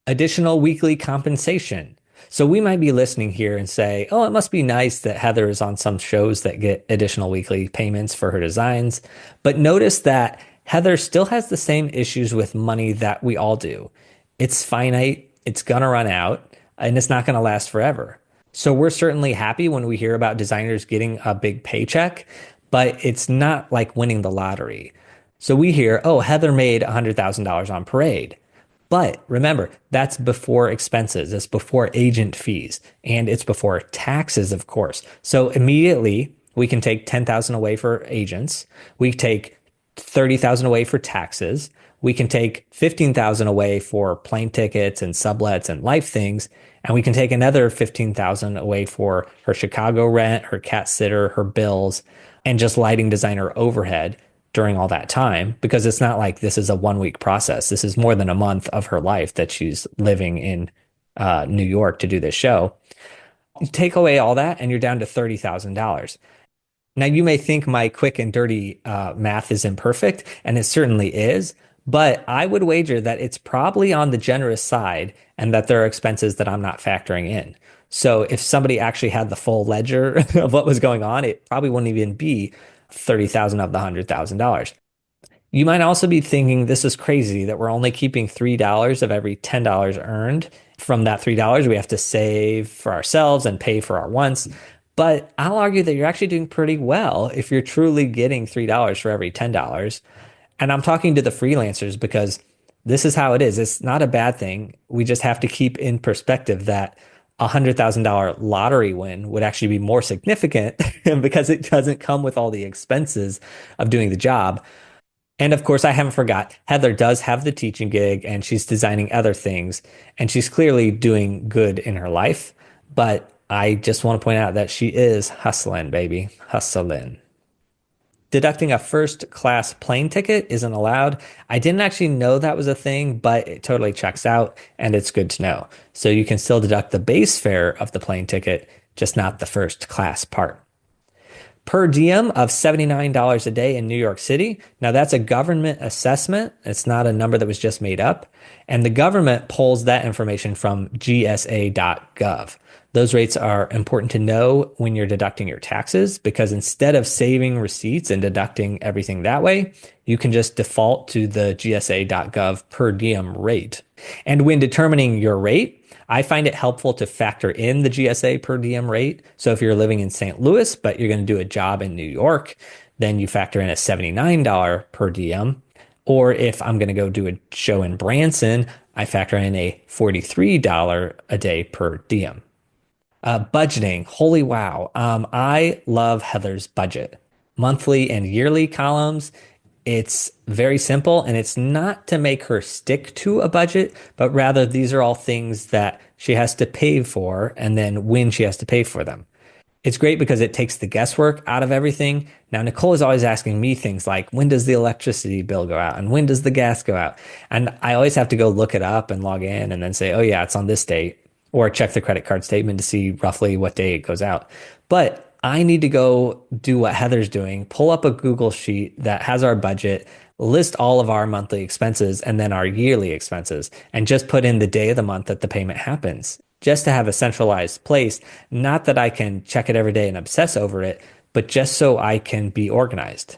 Additional weekly compensation. So we might be listening here and say, oh, it must be nice that Heather is on some shows that get additional weekly payments for her designs. But notice that Heather still has the same issues with money that we all do. It's finite, it's going to run out, and it's not going to last forever. So we're certainly happy when we hear about designers getting a big paycheck, but it's not like winning the lottery. So we hear, oh, Heather made $100,000 on Parade. But remember, that's before expenses, it's before agent fees, and it's before taxes, of course. So immediately we can take $10,000 away for agents. We take $30,000 away for taxes. We can take $15,000 away for plane tickets and sublets and life things. And we can take another $15,000 away for her Chicago rent, her cat sitter, her bills. and just lighting designer overhead during all that time, because it's not like this is a 1 week process. This is more than a month of her life that she's living in New York to do this show. You take away all that and you're down to $30,000. Now, you may think my quick and dirty math is imperfect, and it certainly is, but I would wager that it's probably on the generous side and that there are expenses that I'm not factoring in. So if somebody actually had the full ledger of what was going on, it probably wouldn't even be 30,000 of the $100,000. You might also be thinking this is crazy that we're only keeping $3 of every $10 earned. From that $3, we have to save for ourselves and pay for our wants. But I'll argue that you're actually doing pretty well if you're truly getting $3 for every $10. And I'm talking to the freelancers because this is how it is. It's not a bad thing. We just have to keep in perspective that a $100,000 lottery win would actually be more significant because it doesn't come with all the expenses of doing the job. And of course, I haven't forgot, Heather does have the teaching gig and she's designing other things and she's clearly doing good in her life. But I just want to point out that she is hustling, baby, hustling. Deducting a first class plane ticket isn't allowed. I didn't actually know that was a thing, but it totally checks out and it's good to know. So you can still deduct the base fare of the plane ticket, just not the first class part. Per diem of $79 a day in New York City. Now that's a government assessment. It's not a number that was just made up. And the government pulls that information from gsa.gov. Those rates are important to know when you're deducting your taxes because instead of saving receipts and deducting everything that way, you can just default to the gsa.gov per diem rate. And when determining your rate, I find it helpful to factor in the GSA per diem rate. So if you're living in St. Louis, but you're going to do a job in New York, then you factor in a $79 per diem. Or if I'm going to go do a show in Branson, I factor in a $43 a day per diem. Budgeting. Holy wow. I love Heather's budget. Monthly and yearly columns. It's very simple and it's not to make her stick to a budget, but rather these are all things that she has to pay for and then when she has to pay for them. It's great because it takes the guesswork out of everything. Now, Nicole is always asking me things like, when does the electricity bill go out? And when does the gas go out? And I always have to go look it up and log in and then say, oh yeah, it's on this date, or check the credit card statement to see roughly what day it goes out. But I need to go do what Heather's doing, pull up a Google sheet that has our budget, list all of our monthly expenses and then our yearly expenses, and just put in the day of the month that the payment happens, just to have a centralized place. Not that I can check it every day and obsess over it, but just so I can be organized.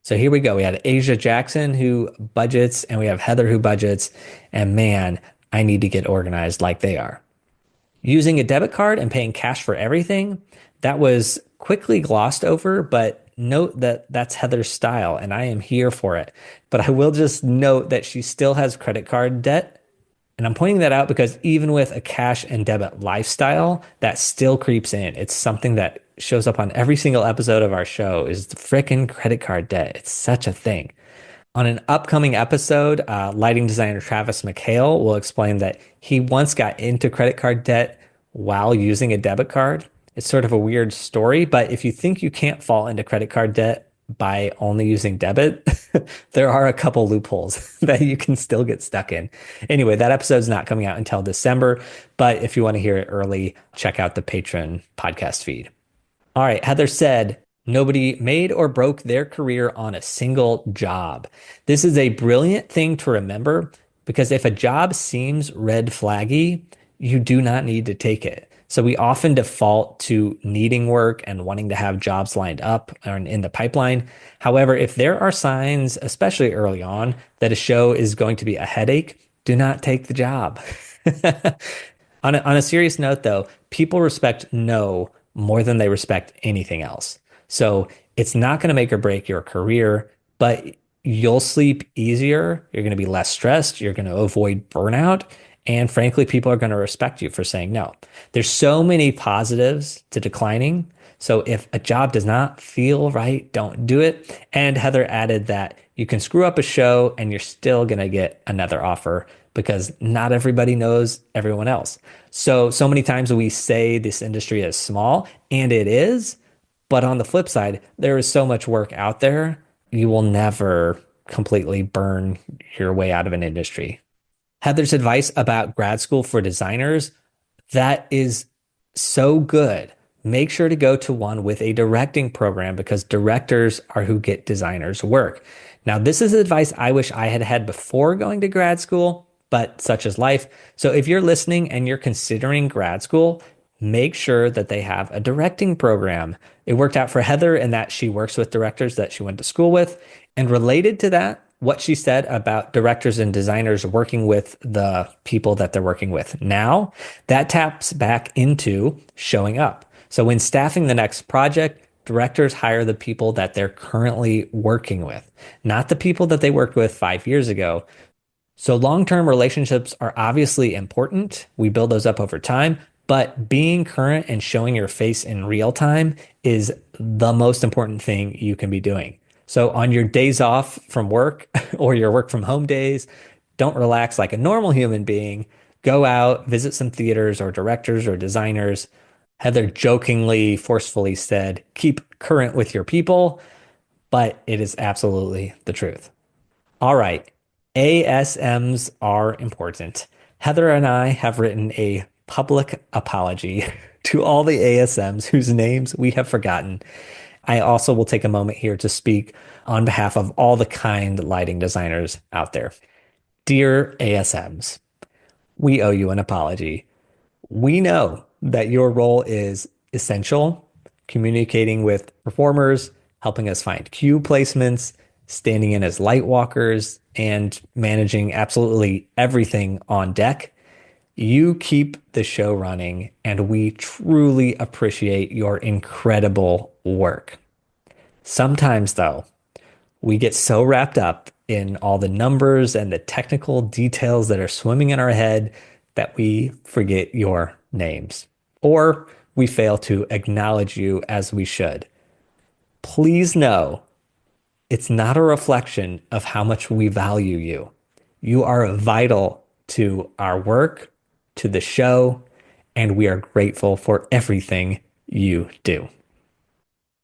So here we go. We had Asia Jackson who budgets and we have Heather who budgets, and man, I need to get organized like they are. Using a debit card and paying cash for everything, that was quickly glossed over, but note that that's Heather's style and I am here for it. But I will just note that she still has credit card debt. And I'm pointing that out because even with a cash and debit lifestyle, that still creeps in. It's something that shows up on every single episode of our show is the frickin' credit card debt. It's such a thing. On an upcoming episode, lighting designer Travis McHale will explain that he once got into credit card debt while using a debit card. It's sort of a weird story, but if you think you can't fall into credit card debt by only using debit, there are a couple loopholes that you can still get stuck in. Anyway, that episode's not coming out until December, but if you want to hear it early, check out the Patreon podcast feed. All right, Heather said, nobody made or broke their career on a single job. This is a brilliant thing to remember because if a job seems red flaggy, you do not need to take it. So we often default to needing work and wanting to have jobs lined up or in the pipeline. However, if there are signs, especially early on, that a show is going to be a headache, do not take the job. On a serious note, though, people respect no more than they respect anything else. So it's not going to make or break your career, but you'll sleep easier. You're going to be less stressed. You're going to avoid burnout. And frankly, people are going to respect you for saying no. There's so many positives to declining. So if a job does not feel right, don't do it. And Heather added that you can screw up a show and you're still going to get another offer because not everybody knows everyone else. So many times we say this industry is small, and it is, But on the flip side, there is so much work out there, you will never completely burn your way out of an industry. Heather's advice about grad school for designers, that is so good. Make sure to go to one with a directing program because directors are who get designers work. Now, this is advice I wish I had had before going to grad school, but such is life. So if you're listening and you're considering grad school, make sure that they have a directing program. It worked out for Heather in that she works with directors that she went to school with. And related to that, what she said about directors and designers working with the people that they're working with now, that taps back into showing up. So when staffing the next project, directors hire the people that they're currently working with, not the people that they worked with 5 years ago. So long-term relationships are obviously important. We build those up over time, but being current and showing your face in real time is the most important thing you can be doing. So on your days off from work or your work from home days, don't relax like a normal human being. Go out, visit some theaters or directors or designers. Heather jokingly, forcefully said, keep current with your people, but it is absolutely the truth. All right, ASMs are important. Heather and I have written a public apology to all the ASMs whose names we have forgotten. I also will take a moment here to speak on behalf of all the kind lighting designers out there. Dear ASMs, we owe you an apology. We know that your role is essential, communicating with performers, helping us find cue placements, standing in as light walkers, and managing absolutely everything on deck. You keep the show running, and we truly appreciate your incredible work. Sometimes, though, we get so wrapped up in all the numbers and the technical details that are swimming in our head that we forget your names, or we fail to acknowledge you as we should. Please know it's not a reflection of how much we value you. You are vital to our work, to the show, and we are grateful for everything you do.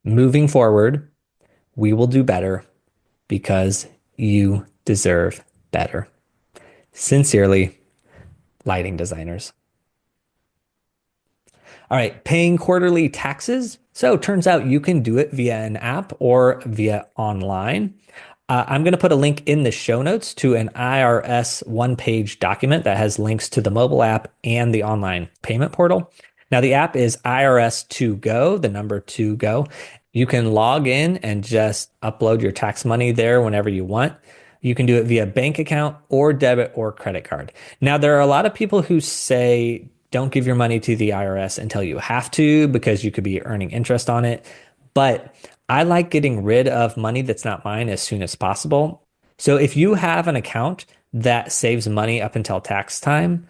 Moving forward, we will do better because you deserve better. Sincerely, lighting designers. All right, paying quarterly taxes. So it turns out you can do it via an app or via online. I'm going to put a link in the show notes to an IRS one-page document that has links to the mobile app and the online payment portal. Now, the app is IRS to go, the number to go. You can log in and just upload your tax money there whenever you want. You can do it via bank account or debit or credit card. Now, there are a lot of people who say, don't give your money to the IRS until you have to because you could be earning interest on it. But I like getting rid of money that's not mine as soon as possible. So if you have an account that saves money up until tax time,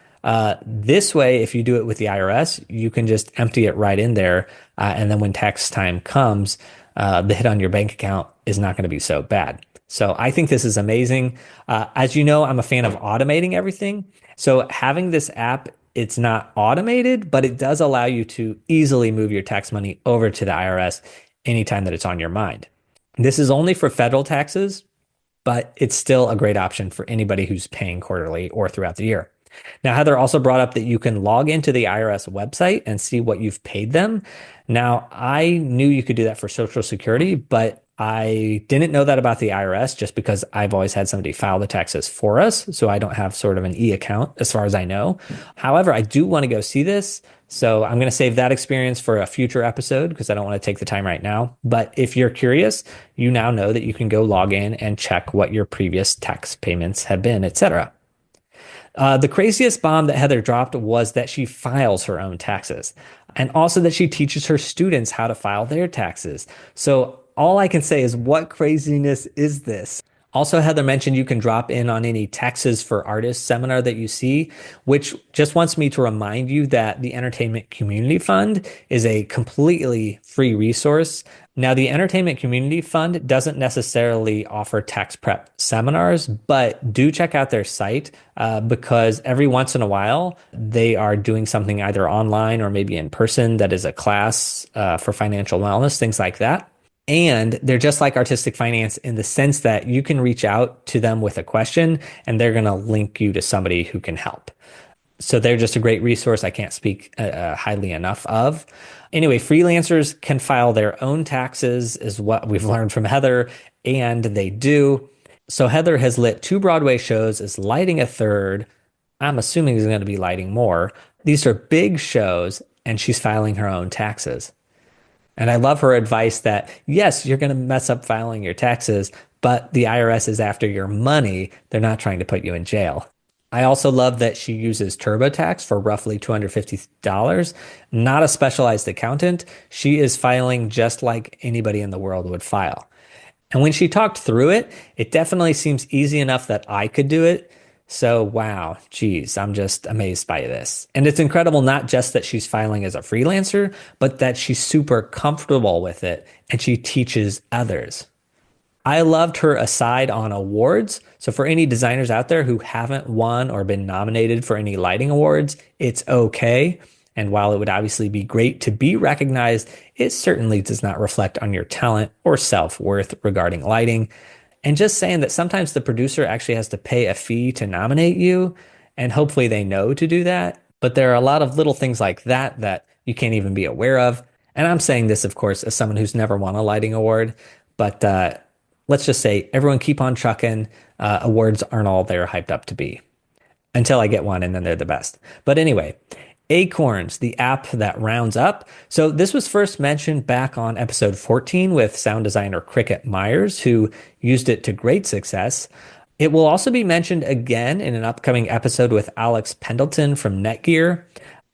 this way, if you do it with the IRS, you can just empty it right in there. And then when tax time comes, the hit on your bank account is not going to be so bad. So I think this is amazing. As you know, I'm a fan of automating everything. So having this app, it's not automated, but it does allow you to easily move your tax money over to the IRS anytime that it's on your mind. This is only for federal taxes, but it's still a great option for anybody who's paying quarterly or throughout the year. Now, Heather also brought up that you can log into the IRS website and see what you've paid them. Now, I knew you could do that for Social Security, but I didn't know that about the IRS just because I've always had somebody file the taxes for us. So I don't have sort of an e-account as far as I know. However, I do want to go see this. So I'm going to save that experience for a future episode because I don't want to take the time right now. But if you're curious, you now know that you can go log in and check what your previous tax payments have been, etc. The craziest bomb that Heather dropped was that she files her own taxes and also that she teaches her students how to file their taxes. So all I can say is, what craziness is this? Also, Heather mentioned you can drop in on any Taxes for Artists seminar that you see, which just wants me to remind you that the Entertainment Community Fund is a completely free resource. Now, the Entertainment Community Fund doesn't necessarily offer tax prep seminars, but do check out their site because every once in a while they are doing something either online or maybe in person that is a class for financial wellness, things like that. And they're just like artistic finance in the sense that you can reach out to them with a question and they're going to link you to somebody who can help. So they're just a great resource I can't speak highly enough of. Anyway, freelancers can file their own taxes, is what we've learned from Heather, and they do. So Heather has lit 2 Broadway shows, is lighting a third. I'm assuming he's going to be lighting more. These are big shows, and she's filing her own taxes. And I love her advice that, yes, you're going to mess up filing your taxes, but the IRS is after your money. They're not trying to put you in jail. I also love that she uses TurboTax for roughly $250, not a specialized accountant. She is filing just like anybody in the world would file. And when she talked through it, it definitely seems easy enough that I could do it. So, wow, geez, I'm just amazed by this. And it's incredible not just that she's filing as a freelancer, but that she's super comfortable with it and she teaches others. I loved her aside on awards. So for any designers out there who haven't won or been nominated for any lighting awards, it's okay. And while it would obviously be great to be recognized, it certainly does not reflect on your talent or self-worth regarding lighting. And just saying that sometimes the producer actually has to pay a fee to nominate you, and hopefully they know to do that. But there are a lot of little things like that that you can't even be aware of. And I'm saying this, of course, as someone who's never won a lighting award, but let's just say everyone keep on trucking. Awards aren't all they're hyped up to be until I get one and then they're the best. But anyway, Acorns, the app that rounds up. So this was first mentioned back on episode 14 with sound designer Cricket Myers, who used it to great success. It will also be mentioned again in an upcoming episode with Alex Pendleton from Netgear.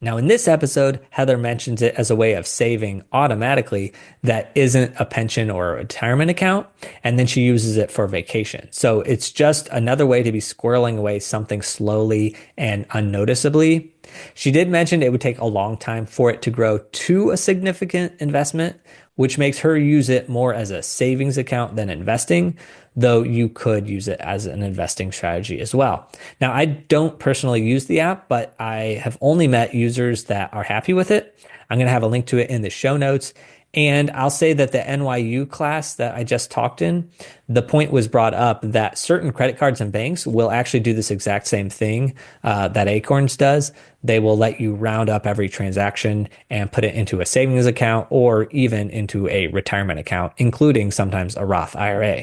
Now, in this episode, Heather mentions it as a way of saving automatically that isn't a pension or a retirement account, and then she uses it for vacation. So it's just another way to be squirreling away something slowly and unnoticeably. She did mention it would take a long time for it to grow to a significant investment, which makes her use it more as a savings account than investing, though you could use it as an investing strategy as well. Now, I don't personally use the app, but I have only met users that are happy with it. I'm going to have a link to it in the show notes. And I'll say that the NYU class that I just talked in, the point was brought up that certain credit cards and banks will actually do this exact same thing that Acorns does. They will let you round up every transaction and put it into a savings account or even into a retirement account, including sometimes a Roth IRA.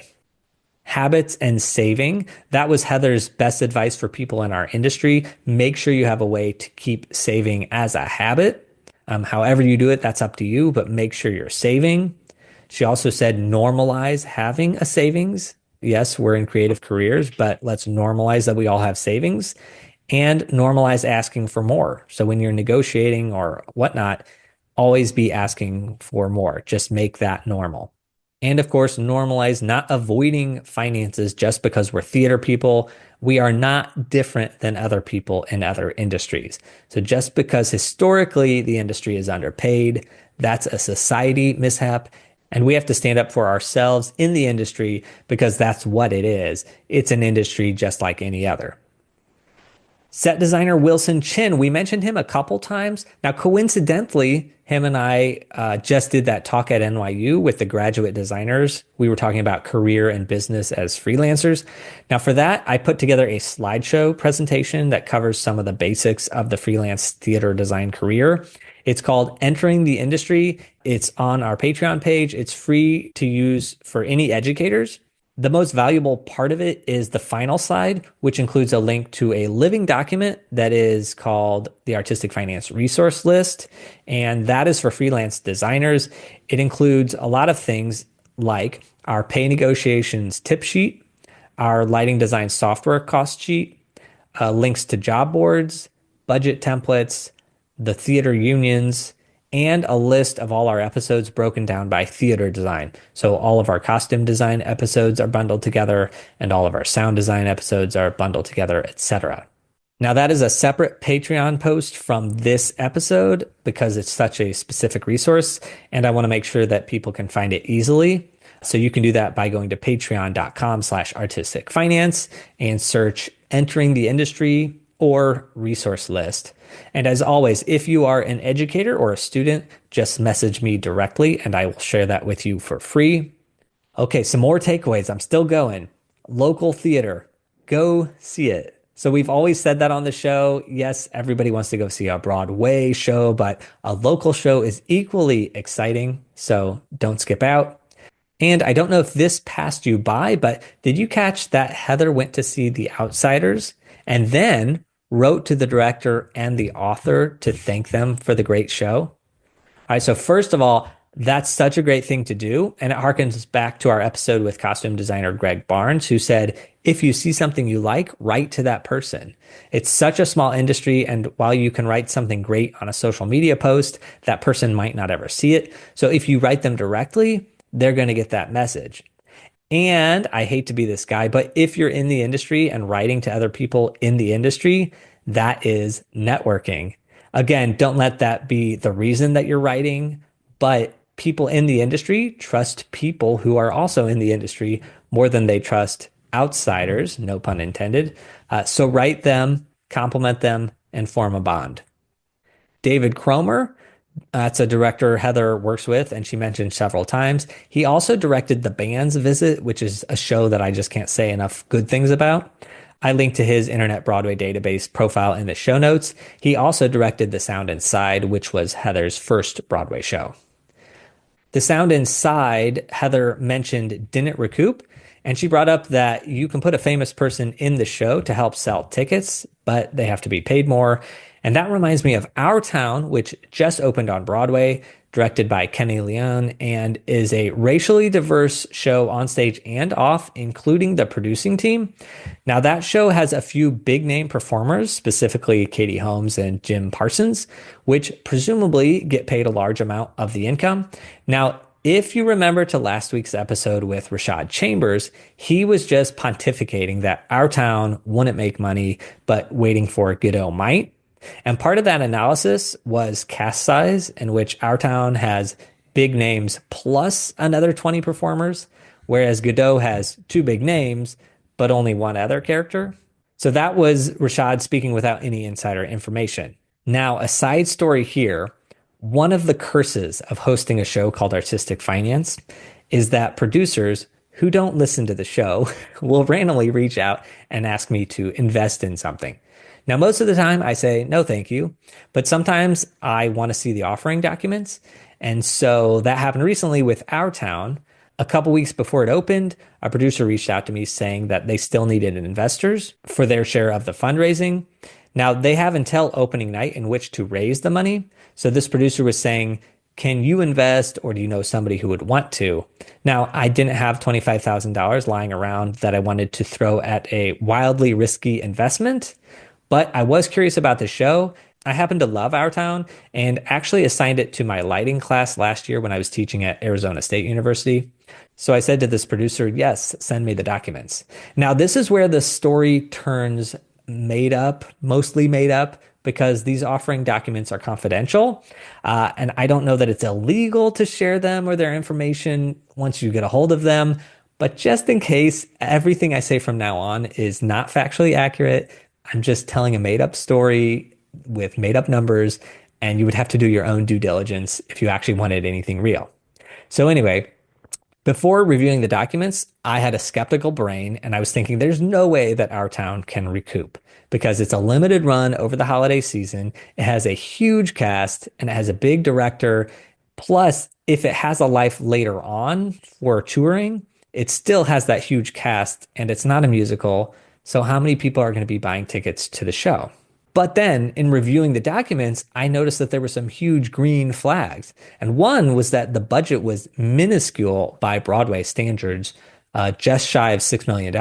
Habits and saving. That was Heather's best advice for people in our industry. Make sure you have a way to keep saving as a habit. However you do it, that's up to you, but make sure you're saving. She also said normalize having a savings. Yes, we're in creative careers, but let's normalize that we all have savings and normalize asking for more. So when you're negotiating or whatnot, always be asking for more. Just make that normal. And of course, normalize not avoiding finances just because we're theater people. We are not different than other people in other industries. So just because historically the industry is underpaid, that's a society mishap. And we have to stand up for ourselves in the industry because that's what it is. It's an industry just like any other. Set designer Wilson Chin, we mentioned him a couple times. Now, coincidentally, him and I just did that talk at NYU with the graduate designers. We were talking about career and business as freelancers. Now, for that, I put together a slideshow presentation that covers some of the basics of the freelance theater design career. It's called Entering the Industry. It's on our Patreon page. It's free to use for any educators. The most valuable part of it is the final slide, which includes a link to a living document that is called the Artistic Finance Resource List. And that is for freelance designers. It includes a lot of things like our pay negotiations tip sheet, our lighting design software cost sheet, links to job boards, budget templates, the theater unions, and a list of all our episodes broken down by theater design. So all of our costume design episodes are bundled together, and all of our sound design episodes are bundled together, etc. Now, that is a separate Patreon post from this episode because it's such a specific resource, and I want to make sure that people can find it easily. So you can do that by going to patreon.com/artisticfinance and search entering the industry or resource list. And as always, if you are an educator or a student, just message me directly and I will share that with you for free. Okay, some more takeaways. I'm still going. Local theater, go see it. So we've always said that on the show. Yes, everybody wants to go see a Broadway show, but a local show is equally exciting. So don't skip out. And I don't know if this passed you by, but did you catch that Heather went to see The Outsiders and then wrote to the director and the author to thank them for the great show? All right, so first of all, that's such a great thing to do. And it harkens back to our episode with costume designer Greg Barnes, who said, if you see something you like, write to that person. It's such a small industry. And while you can write something great on a social media post, that person might not ever see it. So if you write them directly, they're going to get that message. And I hate to be this guy, but if you're in the industry and writing to other people in the industry, that is networking. Again, don't let that be the reason that you're writing, but people in the industry trust people who are also in the industry more than they trust outsiders, no pun intended. So write them, compliment them, and form a bond. David Cromer, that's a director Heather works with, and she mentioned several times. He also directed The Band's Visit, which is a show that I just can't say enough good things about. I linked to his Internet Broadway database profile in the show notes. He also directed The Sound Inside, which was Heather's first Broadway show. The Sound Inside, Heather mentioned, didn't recoup, and she brought up that you can put a famous person in the show to help sell tickets, but they have to be paid more. And that reminds me of Our Town, which just opened on Broadway, directed by Kenny Leon, and is a racially diverse show on stage and off, including the producing team. Now, that show has a few big name performers, specifically Katie Holmes and Jim Parsons, which presumably get paid a large amount of the income. Now, if you remember to last week's episode with Rashad Chambers, he was just pontificating that Our Town wouldn't make money, but Waiting for Godot might. And part of that analysis was cast size, in which Our Town has big names plus another 20 performers, whereas Godot has two big names, but only one other character. So that was Rashad speaking without any insider information. Now, a side story here, one of the curses of hosting a show called Artistic Finance is that producers who don't listen to the show will randomly reach out and ask me to invest in something. Now, most of the time I say, no, thank you. But sometimes I want to see the offering documents. And so that happened recently with Our Town. A couple weeks before it opened, a producer reached out to me saying that they still needed investors for their share of the fundraising. Now, they have until opening night in which to raise the money. So this producer was saying, can you invest, or do you know somebody who would want to? Now, I didn't have $25,000 lying around that I wanted to throw at a wildly risky investment. But I was curious about the show. I happen to love Our Town and actually assigned it to my lighting class last year when I was teaching at Arizona State University. So I said to this producer, yes, send me the documents. Now, this is where the story turns made up, mostly made up, because these offering documents are confidential. And I don't know that it's illegal to share them or their information once you get a hold of them. But just in case, everything I say from now on is not factually accurate. I'm just telling a made-up story with made-up numbers, and you would have to do your own due diligence if you actually wanted anything real. So anyway, before reviewing the documents, I had a skeptical brain, and I was thinking there's no way that Our Town can recoup because it's a limited run over the holiday season. It has a huge cast, and it has a big director. Plus, if it has a life later on for touring, it still has that huge cast, and it's not a musical. So how many people are going to be buying tickets to the show? But then in reviewing the documents, I noticed that there were some huge green flags. And one was that the budget was minuscule by Broadway standards, just shy of $6 million.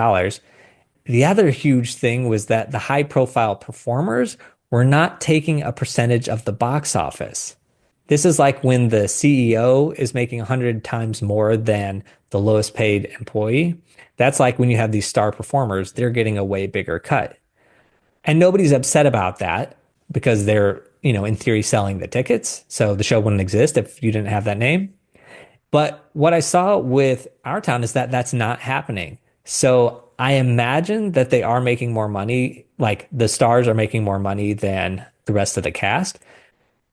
The other huge thing was that the high profile performers were not taking a percentage of the box office. This is like when the CEO is making 100 times more than the lowest paid employee. That's like when you have these star performers, they're getting a way bigger cut. And nobody's upset about that because they're, in theory, selling the tickets. So the show wouldn't exist if you didn't have that name. But what I saw with Our Town is that that's not happening. So I imagine that they are making more money, like the stars are making more money than the rest of the cast.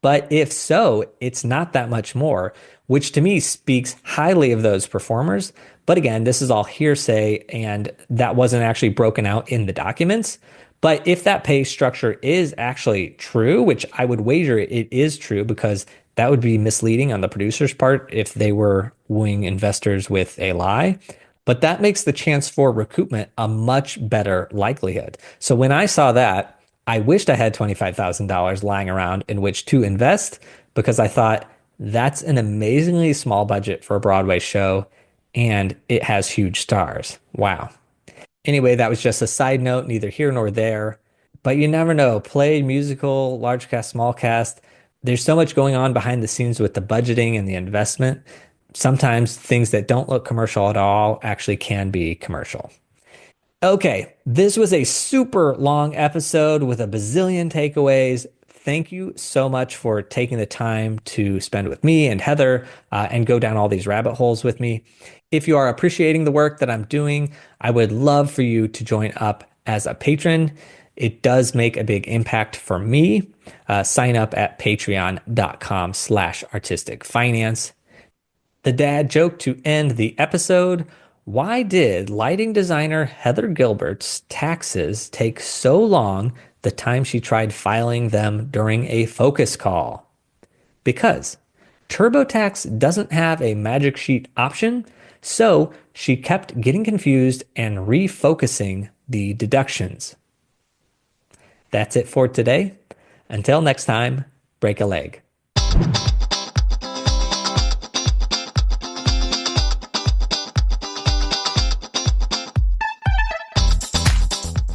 But if so, it's not that much more, which to me speaks highly of those performers. But again, this is all hearsay and that wasn't actually broken out in the documents. But if that pay structure is actually true, which I would wager it is true because that would be misleading on the producer's part if they were wooing investors with a lie. But that makes the chance for recoupment a much better likelihood. So when I saw that, I wished I had $25,000 lying around in which to invest because I thought that's an amazingly small budget for a Broadway show and it has huge stars. Wow. Anyway, that was just a side note, neither here nor there. But you never know. Play, musical, large cast, small cast. There's so much going on behind the scenes with the budgeting and the investment. Sometimes things that don't look commercial at all actually can be commercial. Okay, this was a super long episode with a bazillion takeaways. Thank you so much for taking the time to spend with me and Heather and go down all these rabbit holes with me. If you are appreciating the work that I'm doing, I would love for you to join up as a patron. It does make a big impact for me. Sign up at patreon.com/artisticfinance. The dad joke to end the episode. Why did lighting designer Heather Gilbert's taxes take so long the time she tried filing them during a focus call? Because TurboTax doesn't have a magic sheet option, so she kept getting confused and refocusing the deductions. That's it for today. Until next time, break a leg.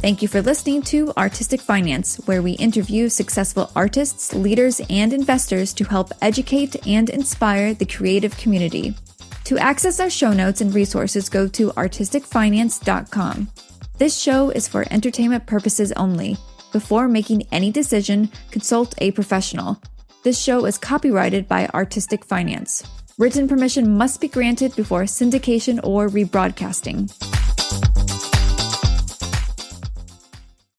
Thank you for listening to Artistic Finance, where we interview successful artists, leaders, and investors to help educate and inspire the creative community. To access our show notes and resources, go to artisticfinance.com. This show is for entertainment purposes only. Before making any decision, consult a professional. This show is copyrighted by Artistic Finance. Written permission must be granted before syndication or rebroadcasting.